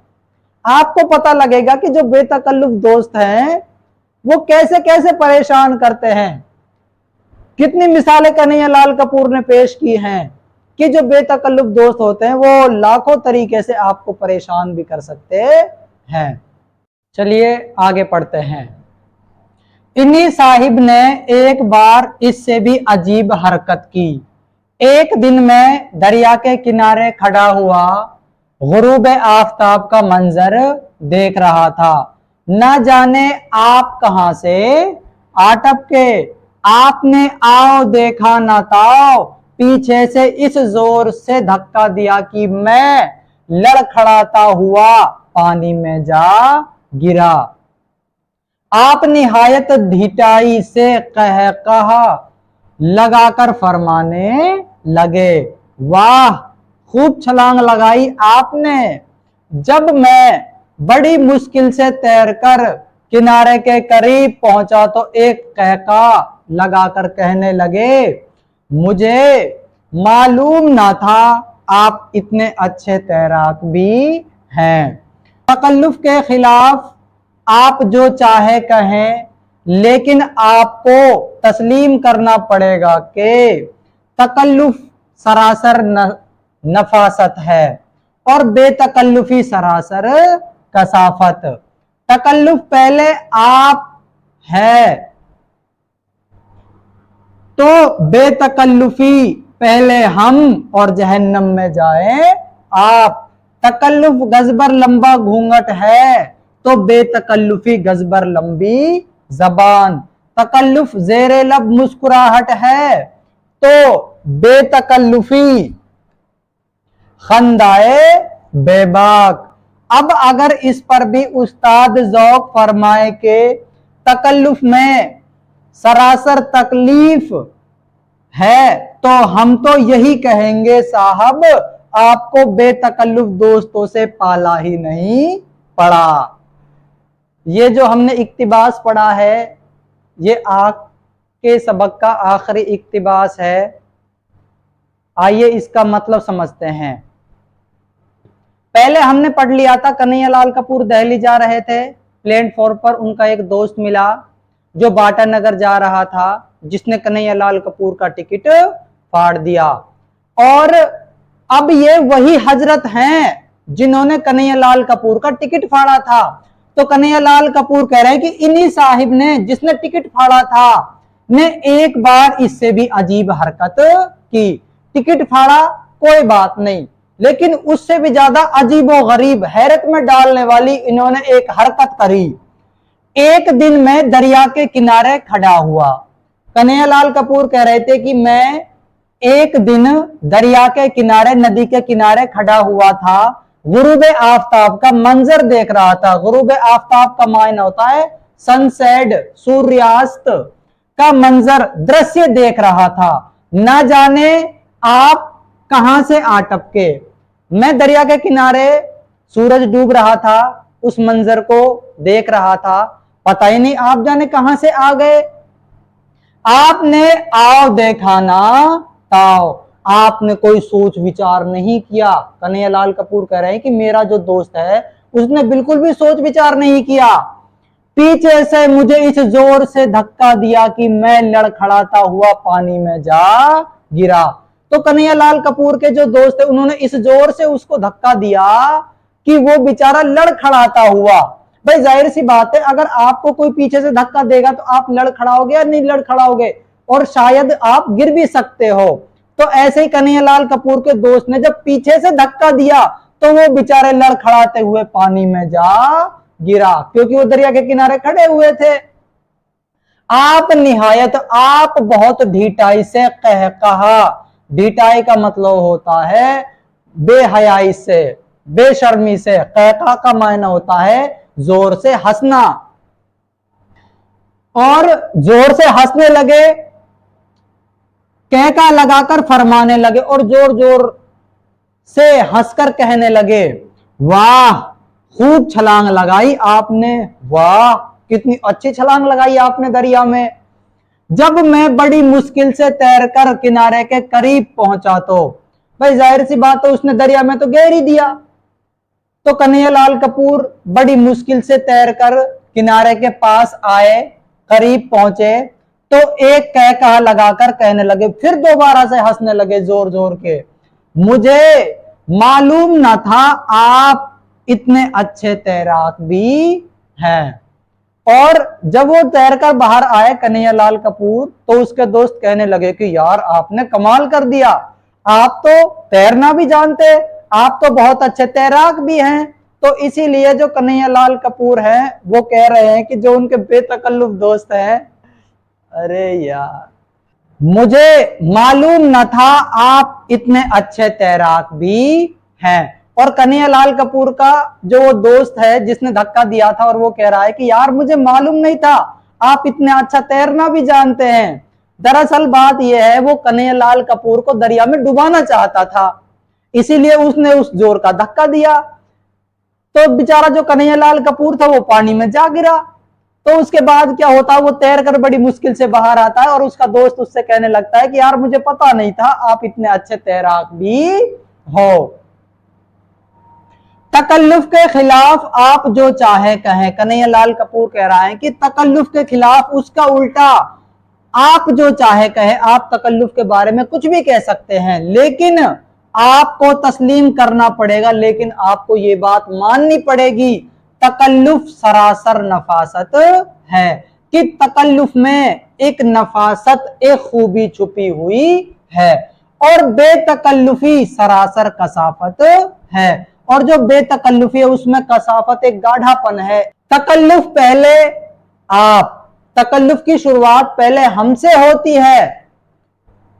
आपको पता लगेगा कि जो बेतकल्लुफ दोस्त हैं वो कैसे कैसे परेशान करते हैं। कितनी मिसालें कन्हैया लाल कपूर ने पेश की हैं कि जो बेतकल्लुफ दोस्त होते हैं वो लाखों तरीके से आपको परेशान भी कर सकते हैं। चलिए आगे पढ़ते हैं। इन्हीं साहिब ने एक बार इससे भी अजीब हरकत की। एक दिन मैं दरिया के किनारे खड़ा हुआ गुरूब आफताब का मंजर देख रहा था। न जाने आप कहां से आ टपके, आपने आओ देखा ना ताओ, पीछे से इस जोर से धक्का दिया कि मैं लड़खड़ाता हुआ पानी में जा गिरा। आप निहायत ढिठाई से कहा लगाकर फरमाने लगे, वाह खूब छलांग लगाई आपने। जब मैं बड़ी मुश्किल से तैरकर किनारे के करीब पहुंचा तो एक कहका लगाकर कहने लगे, मुझे मालूम ना था आप इतने अच्छे तैराक भी हैं। तकल्लुफ के खिलाफ आप जो चाहे कहें, लेकिन आपको तस्लीम करना पड़ेगा कि तकल्लुफ सरासर नफासत है और बेतकल्लुफी सरासर कसाफत। तकल्लुफ पहले आप है तो बेतकल्लुफी पहले हम और जहन्नम में जाए आप। तकल्लुफ गजबर लंबा घूंघट है तो बेतकल्लुफी गजबर लंबी जबान। तकल्लुफ जेरे लब मुस्कुराहट है तो बेतकल्लुफी खंदाए बेबाक। अब अगर इस पर भी उस्ताद ज़ौक़ फरमाए के तकल्लुफ में सरासर तकलीफ है तो हम तो यही कहेंगे साहब आपको बेतकल्लुफ दोस्तों से पाला ही नहीं पड़ा। ये जो हमने इक्तिबास पढ़ा है ये आज के सबक का आखिरी इक्तिबास है। आइए इसका मतलब समझते हैं। पहले हमने पढ़ लिया था कन्हैया लाल कपूर दिल्ली जा रहे थे, प्लेटफॉर्म पर उनका एक दोस्त मिला जो बाटा नगर जा रहा था, जिसने कन्हैया लाल कपूर का टिकट फाड़ दिया। और अब ये वही हजरत हैं जिन्होंने कन्हैया लाल कपूर का टिकट फाड़ा था। तो कन्हैया लाल कपूर कह रहे हैं कि इन्हीं साहिब ने, जिसने टिकट फाड़ा था, ने एक बार इससे भी अजीब हरकत की। टिकट फाड़ा कोई बात नहीं, लेकिन उससे भी ज्यादा अजीबो गरीब, हैरत में डालने वाली इन्होंने एक हरकत करी। एक दिन मैं दरिया के किनारे खड़ा हुआ। कन्हैया लाल कपूर कह रहे थे कि मैं एक दिन दरिया के किनारे, नदी के किनारे खड़ा हुआ था, गुरूब आफताब का मंजर देख रहा था। गुरूब आफताब का मायना होता है सनसेट, सूर्यास्त का मंजर, दृश्य देख रहा था। ना जाने आप कहां से आ टपके। मैं दरिया के किनारे, सूरज डूब रहा था, उस मंजर को देख रहा था, पता ही नहीं आप जाने कहां से आ गए। आपने आओ देखा ना ताओ, आपने कोई सोच विचार नहीं किया। कन्हैया लाल कपूर कह रहे हैं कि मेरा जो दोस्त है उसने बिल्कुल भी सोच विचार नहीं किया। पीछे से मुझे इस जोर से धक्का दिया कि मैं लड़खड़ाता हुआ पानी में जा गिरा। तो कन्हैया लाल कपूर के जो दोस्त है उन्होंने इस जोर से उसको धक्का दिया कि वो बेचारा लड़खड़ाता हुआ। भाई जाहिर सी बात है, अगर आपको कोई पीछे से धक्का देगा तो आप लड़खड़ाओगे या नहीं लड़खड़ाओगे, और शायद आप गिर भी सकते हो। तो ऐसे ही कन्हैया लाल कपूर के दोस्त ने जब पीछे से धक्का दिया तो वो बेचारे लड़खड़ाते हुए पानी में जा गिरा, क्योंकि वो दरिया के किनारे खड़े हुए थे। आप निहायत, आप बहुत ढीठाई से कह कहा। ढीठाई का मतलब होता है बेहयाई से, बेशर्मी से। कहका का मायना होता है जोर से हंसना। और जोर से हंसने लगे, कहका लगाकर फरमाने लगे और जोर जोर से हंसकर कहने लगे, वाह खूब छलांग लगाई आपने, वाह कितनी अच्छी छलांग लगाई आपने दरिया में। जब मैं बड़ी मुश्किल से तैरकर किनारे के करीब पहुंचा तो, भाई जाहिर सी बात है उसने दरिया में तो गिर ही दिया। तो कन्हैयालाल कपूर बड़ी मुश्किल से तैरकर किनारे के पास आए, करीब पहुंचे तो एक कहका लगाकर कहने लगे, फिर दोबारा से हंसने लगे जोर जोर के, मुझे मालूम न था आप इतने अच्छे तैराक भी हैं। और जब वो तैरकर बाहर आए कन्हैयालाल कपूर, तो उसके दोस्त कहने लगे कि यार आपने कमाल कर दिया, आप तो तैरना भी जानते, आप तो बहुत अच्छे तैराक भी हैं। तो इसीलिए जो कन्हैयालाल कपूर हैं वो कह रहे हैं कि जो उनके बेतकल्लुफ दोस्त हैं, अरे यार मुझे मालूम न था आप इतने अच्छे तैराक भी हैं। और कन्हैयालाल कपूर का जो वो दोस्त है जिसने धक्का दिया था, और वो कह रहा है कि यार मुझे मालूम नहीं था आप इतने अच्छा तैरना भी जानते हैं। दरअसल बात यह है वो कन्हैयालाल कपूर को दरिया में डुबाना चाहता था, इसीलिए उसने उस जोर का धक्का दिया। तो बेचारा जो कन्हैयालाल कपूर था वो पानी में जा गिरा। तो उसके बाद क्या होता है, वो तैर कर बड़ी मुश्किल से बाहर आता है और उसका दोस्त उससे कहने लगता है कि यार मुझे पता नहीं था आप इतने अच्छे तैराक भी हो। तकल्लुफ के खिलाफ आप जो चाहे कहें, कन्हैयालाल कपूर कह रहा है कि तकल्लुफ के खिलाफ उसका उल्टा आप जो चाहे कहें, आप तकल्लुफ के बारे में कुछ भी कह सकते हैं, लेकिन आपको तस्लीम करना पड़ेगा, लेकिन आपको ये बात माननी पड़ेगी तकल्लुफ सरासर नफासत है, कि तकल्लुफ में एक नफासत, एक खूबी छुपी हुई है, और बेतकल्लुफी सरासर कसाफत है। और जो बेतकल्लुफी है उसमें कसाफत, एक गाढ़ापन है। तकल्लुफ पहले आप, तकल्लुफ की शुरुआत पहले हमसे होती है,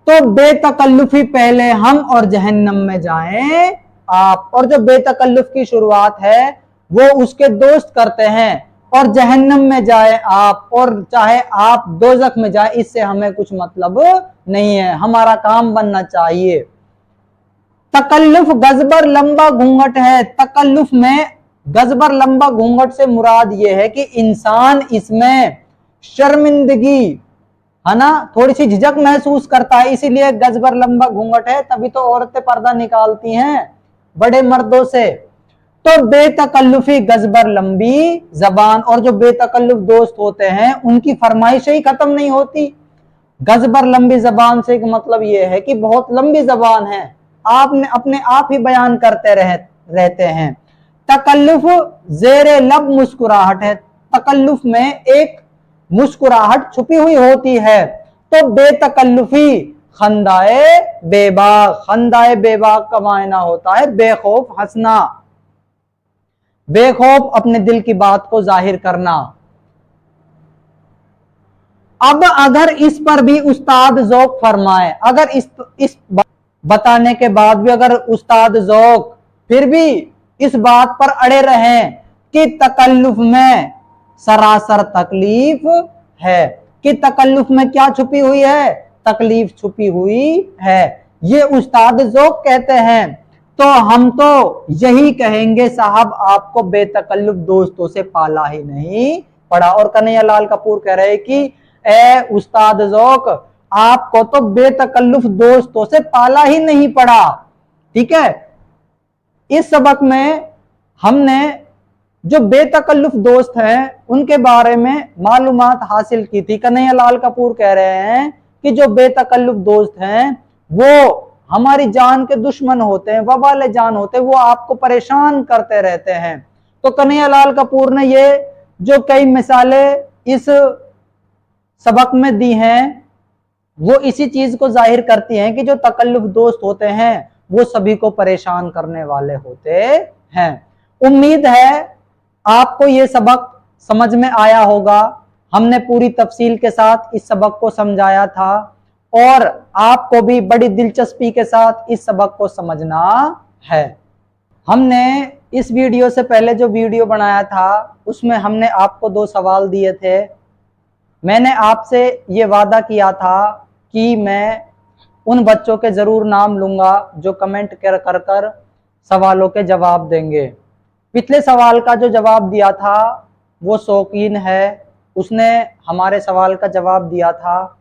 तो बेतकल्लुफी पहले हम और जहन्नम में जाएं आप। और जो बेतकल्लुफ की शुरुआत है वो उसके दोस्त करते हैं, और जहन्नम में जाए आप, और चाहे आप दोजख में जाए, इससे हमें कुछ मतलब नहीं है, हमारा काम बनना चाहिए। तकल्लुफ गजबर लंबा घूंघट है। तकल्लुफ में गजबर लंबा घूंघट से मुराद यह है कि इंसान इसमें शर्मिंदगी, है ना, थोड़ी सी झिझक महसूस करता है, इसीलिए गजबर लंबा घूंघट है। तभी तो औरतें पर्दा निकालती हैं बड़े मर्दों से। तो बेतकल्लुफी गजबर लंबी जबान, और जो बेतकल्लुफ दोस्त होते हैं उनकी फरमाइशें ही खत्म नहीं होती। गजबर लंबी जबान से मतलब यह है कि बहुत लंबी जबान है, आपने अपने आप ही बयान करते रहते हैं। तकल्लुफ जेरे लब मुस्कुराहट है। तकल्लुफ में एक मुस्कुराहट छुपी हुई होती है। तो बेतकल्लुफी खंदाए बेबाक, खंदाए बेबाक का मायना होता है बेखौफ हंसना, बेखौफ अपने दिल की बात को जाहिर करना। अब अगर इस पर भी उस्ताद ज़ौक़ फरमाए, अगर इस बताने के बाद भी अगर उस्ताद ज़ौक़ फिर भी इस बात पर अड़े रहें कि तकल्लुफ में सरासर तकलीफ है, कि तकल्लुफ में क्या छुपी हुई है, तकलीफ छुपी हुई है, ये उस्ताद ज़ौक़ कहते हैं, तो हम तो यही कहेंगे साहब आपको बेतकल्लुफ दोस्तों से पाला ही नहीं पड़ा। और कन्हैयालाल कपूर कह रहे कि ए उस्ताद ज़ौक़, आपको तो बेतकल्लुफ दोस्तों से पाला ही नहीं पड़ा। ठीक है, इस सबक में हमने जो बेतकल्लुफ दोस्त हैं उनके बारे में मालूमात हासिल की थी। कन्हैयालाल कपूर कह रहे हैं कि जो बेतकल्लुफ दोस्त हैं वो हमारी जान के दुश्मन होते हैं, वबाले जान होते हैं, वो आपको परेशान करते रहते हैं। तो कन्हैयालाल कपूर ने ये जो कई मिसालें इस सबक में दी हैं वो इसी चीज को जाहिर करती हैं कि जो तकल्लुफ दोस्त होते हैं वो सभी को परेशान करने वाले होते हैं। उम्मीद है आपको ये सबक समझ में आया होगा। हमने पूरी तफसील के साथ इस सबक को समझाया था और आपको भी बड़ी दिलचस्पी के साथ इस सबक को समझना है। हमने इस वीडियो से पहले जो वीडियो बनाया था उसमें हमने आपको 2 सवाल दिए थे। मैंने आपसे ये वादा किया था कि मैं उन बच्चों के ज़रूर नाम लूँगा जो कमेंट कर सवालों के जवाब देंगे। पिछले सवाल का जो जवाब दिया था वो शौकीन है, उसने हमारे सवाल का जवाब दिया था।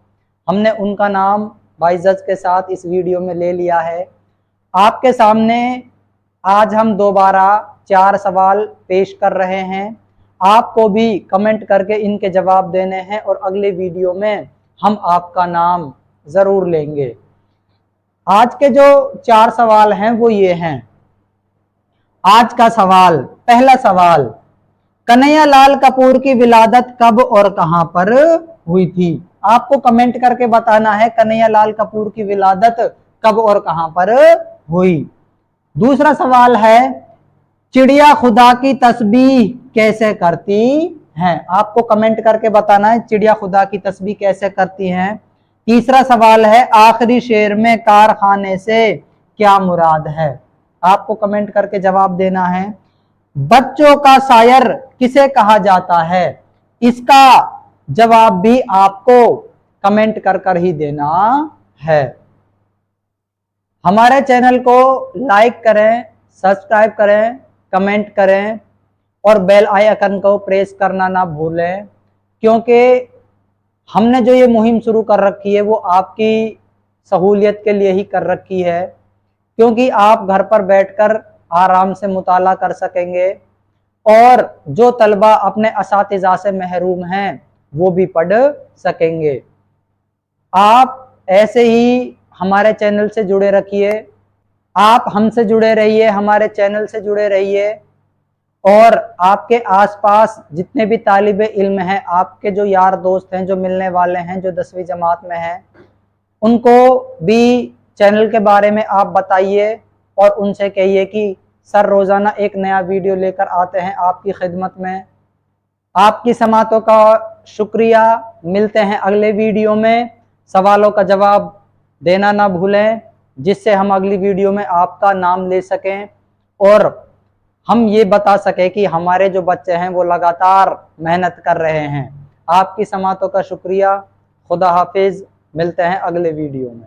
हमने उनका नाम बाइज्जत के साथ इस वीडियो में ले लिया है। आपके सामने आज हम दोबारा 4 सवाल पेश कर रहे हैं। आपको भी कमेंट करके इनके जवाब देने हैं और अगले वीडियो में हम आपका नाम ज़रूर लेंगे। आज के जो 4 सवाल हैं वो ये हैं। आज का सवाल, पहला सवाल, कन्हैयालाल कपूर की विलादत कब और कहां पर हुई थी? आपको कमेंट करके बताना है कन्हैयालाल कपूर की विलादत कब और कहां पर हुई। दूसरा सवाल है, चिड़िया खुदा की तस्बीह कैसे करती हैं? आपको कमेंट करके बताना है चिड़िया खुदा की तस्बीह कैसे करती हैं। तीसरा सवाल है, आखिरी शेर में कारखाने से क्या मुराद है? आपको कमेंट करके जवाब देना है। बच्चों का शायर किसे कहा जाता है? इसका जवाब भी आपको कमेंट कर ही देना है। हमारे चैनल को लाइक करें, सब्सक्राइब करें, कमेंट करें और बेल आइकन को प्रेस करना ना भूलें, क्योंकि हमने जो ये मुहिम शुरू कर रखी है वो आपकी सहूलियत के लिए ही कर रखी है, क्योंकि आप घर पर बैठकर आराम से मुताला कर सकेंगे और जो तलबा अपने असातिज़ा से महरूम हैं वो भी पढ़ सकेंगे। आप ऐसे ही हमारे चैनल से जुड़े रखिए, आप हमसे जुड़े रहिए, हमारे चैनल से जुड़े रहिए और आपके आसपास जितने भी तालिबे इल्म हैं, आपके जो यार दोस्त हैं, जो मिलने वाले हैं, जो 10वीं जमात में हैं, उनको भी चैनल के बारे में आप बताइए और उनसे कहिए कि सर रोज़ाना एक नया वीडियो लेकर आते हैं आपकी खिदमत में। आपकी समातों का शुक्रिया। मिलते हैं अगले वीडियो में। सवालों का जवाब देना ना भूलें, जिससे हम अगली वीडियो में आपका नाम ले सकें और हम ये बता सकें कि हमारे जो बच्चे हैं वो लगातार मेहनत कर रहे हैं। आपकी समातों का शुक्रिया। खुदा हाफिज़। मिलते हैं अगले वीडियो में।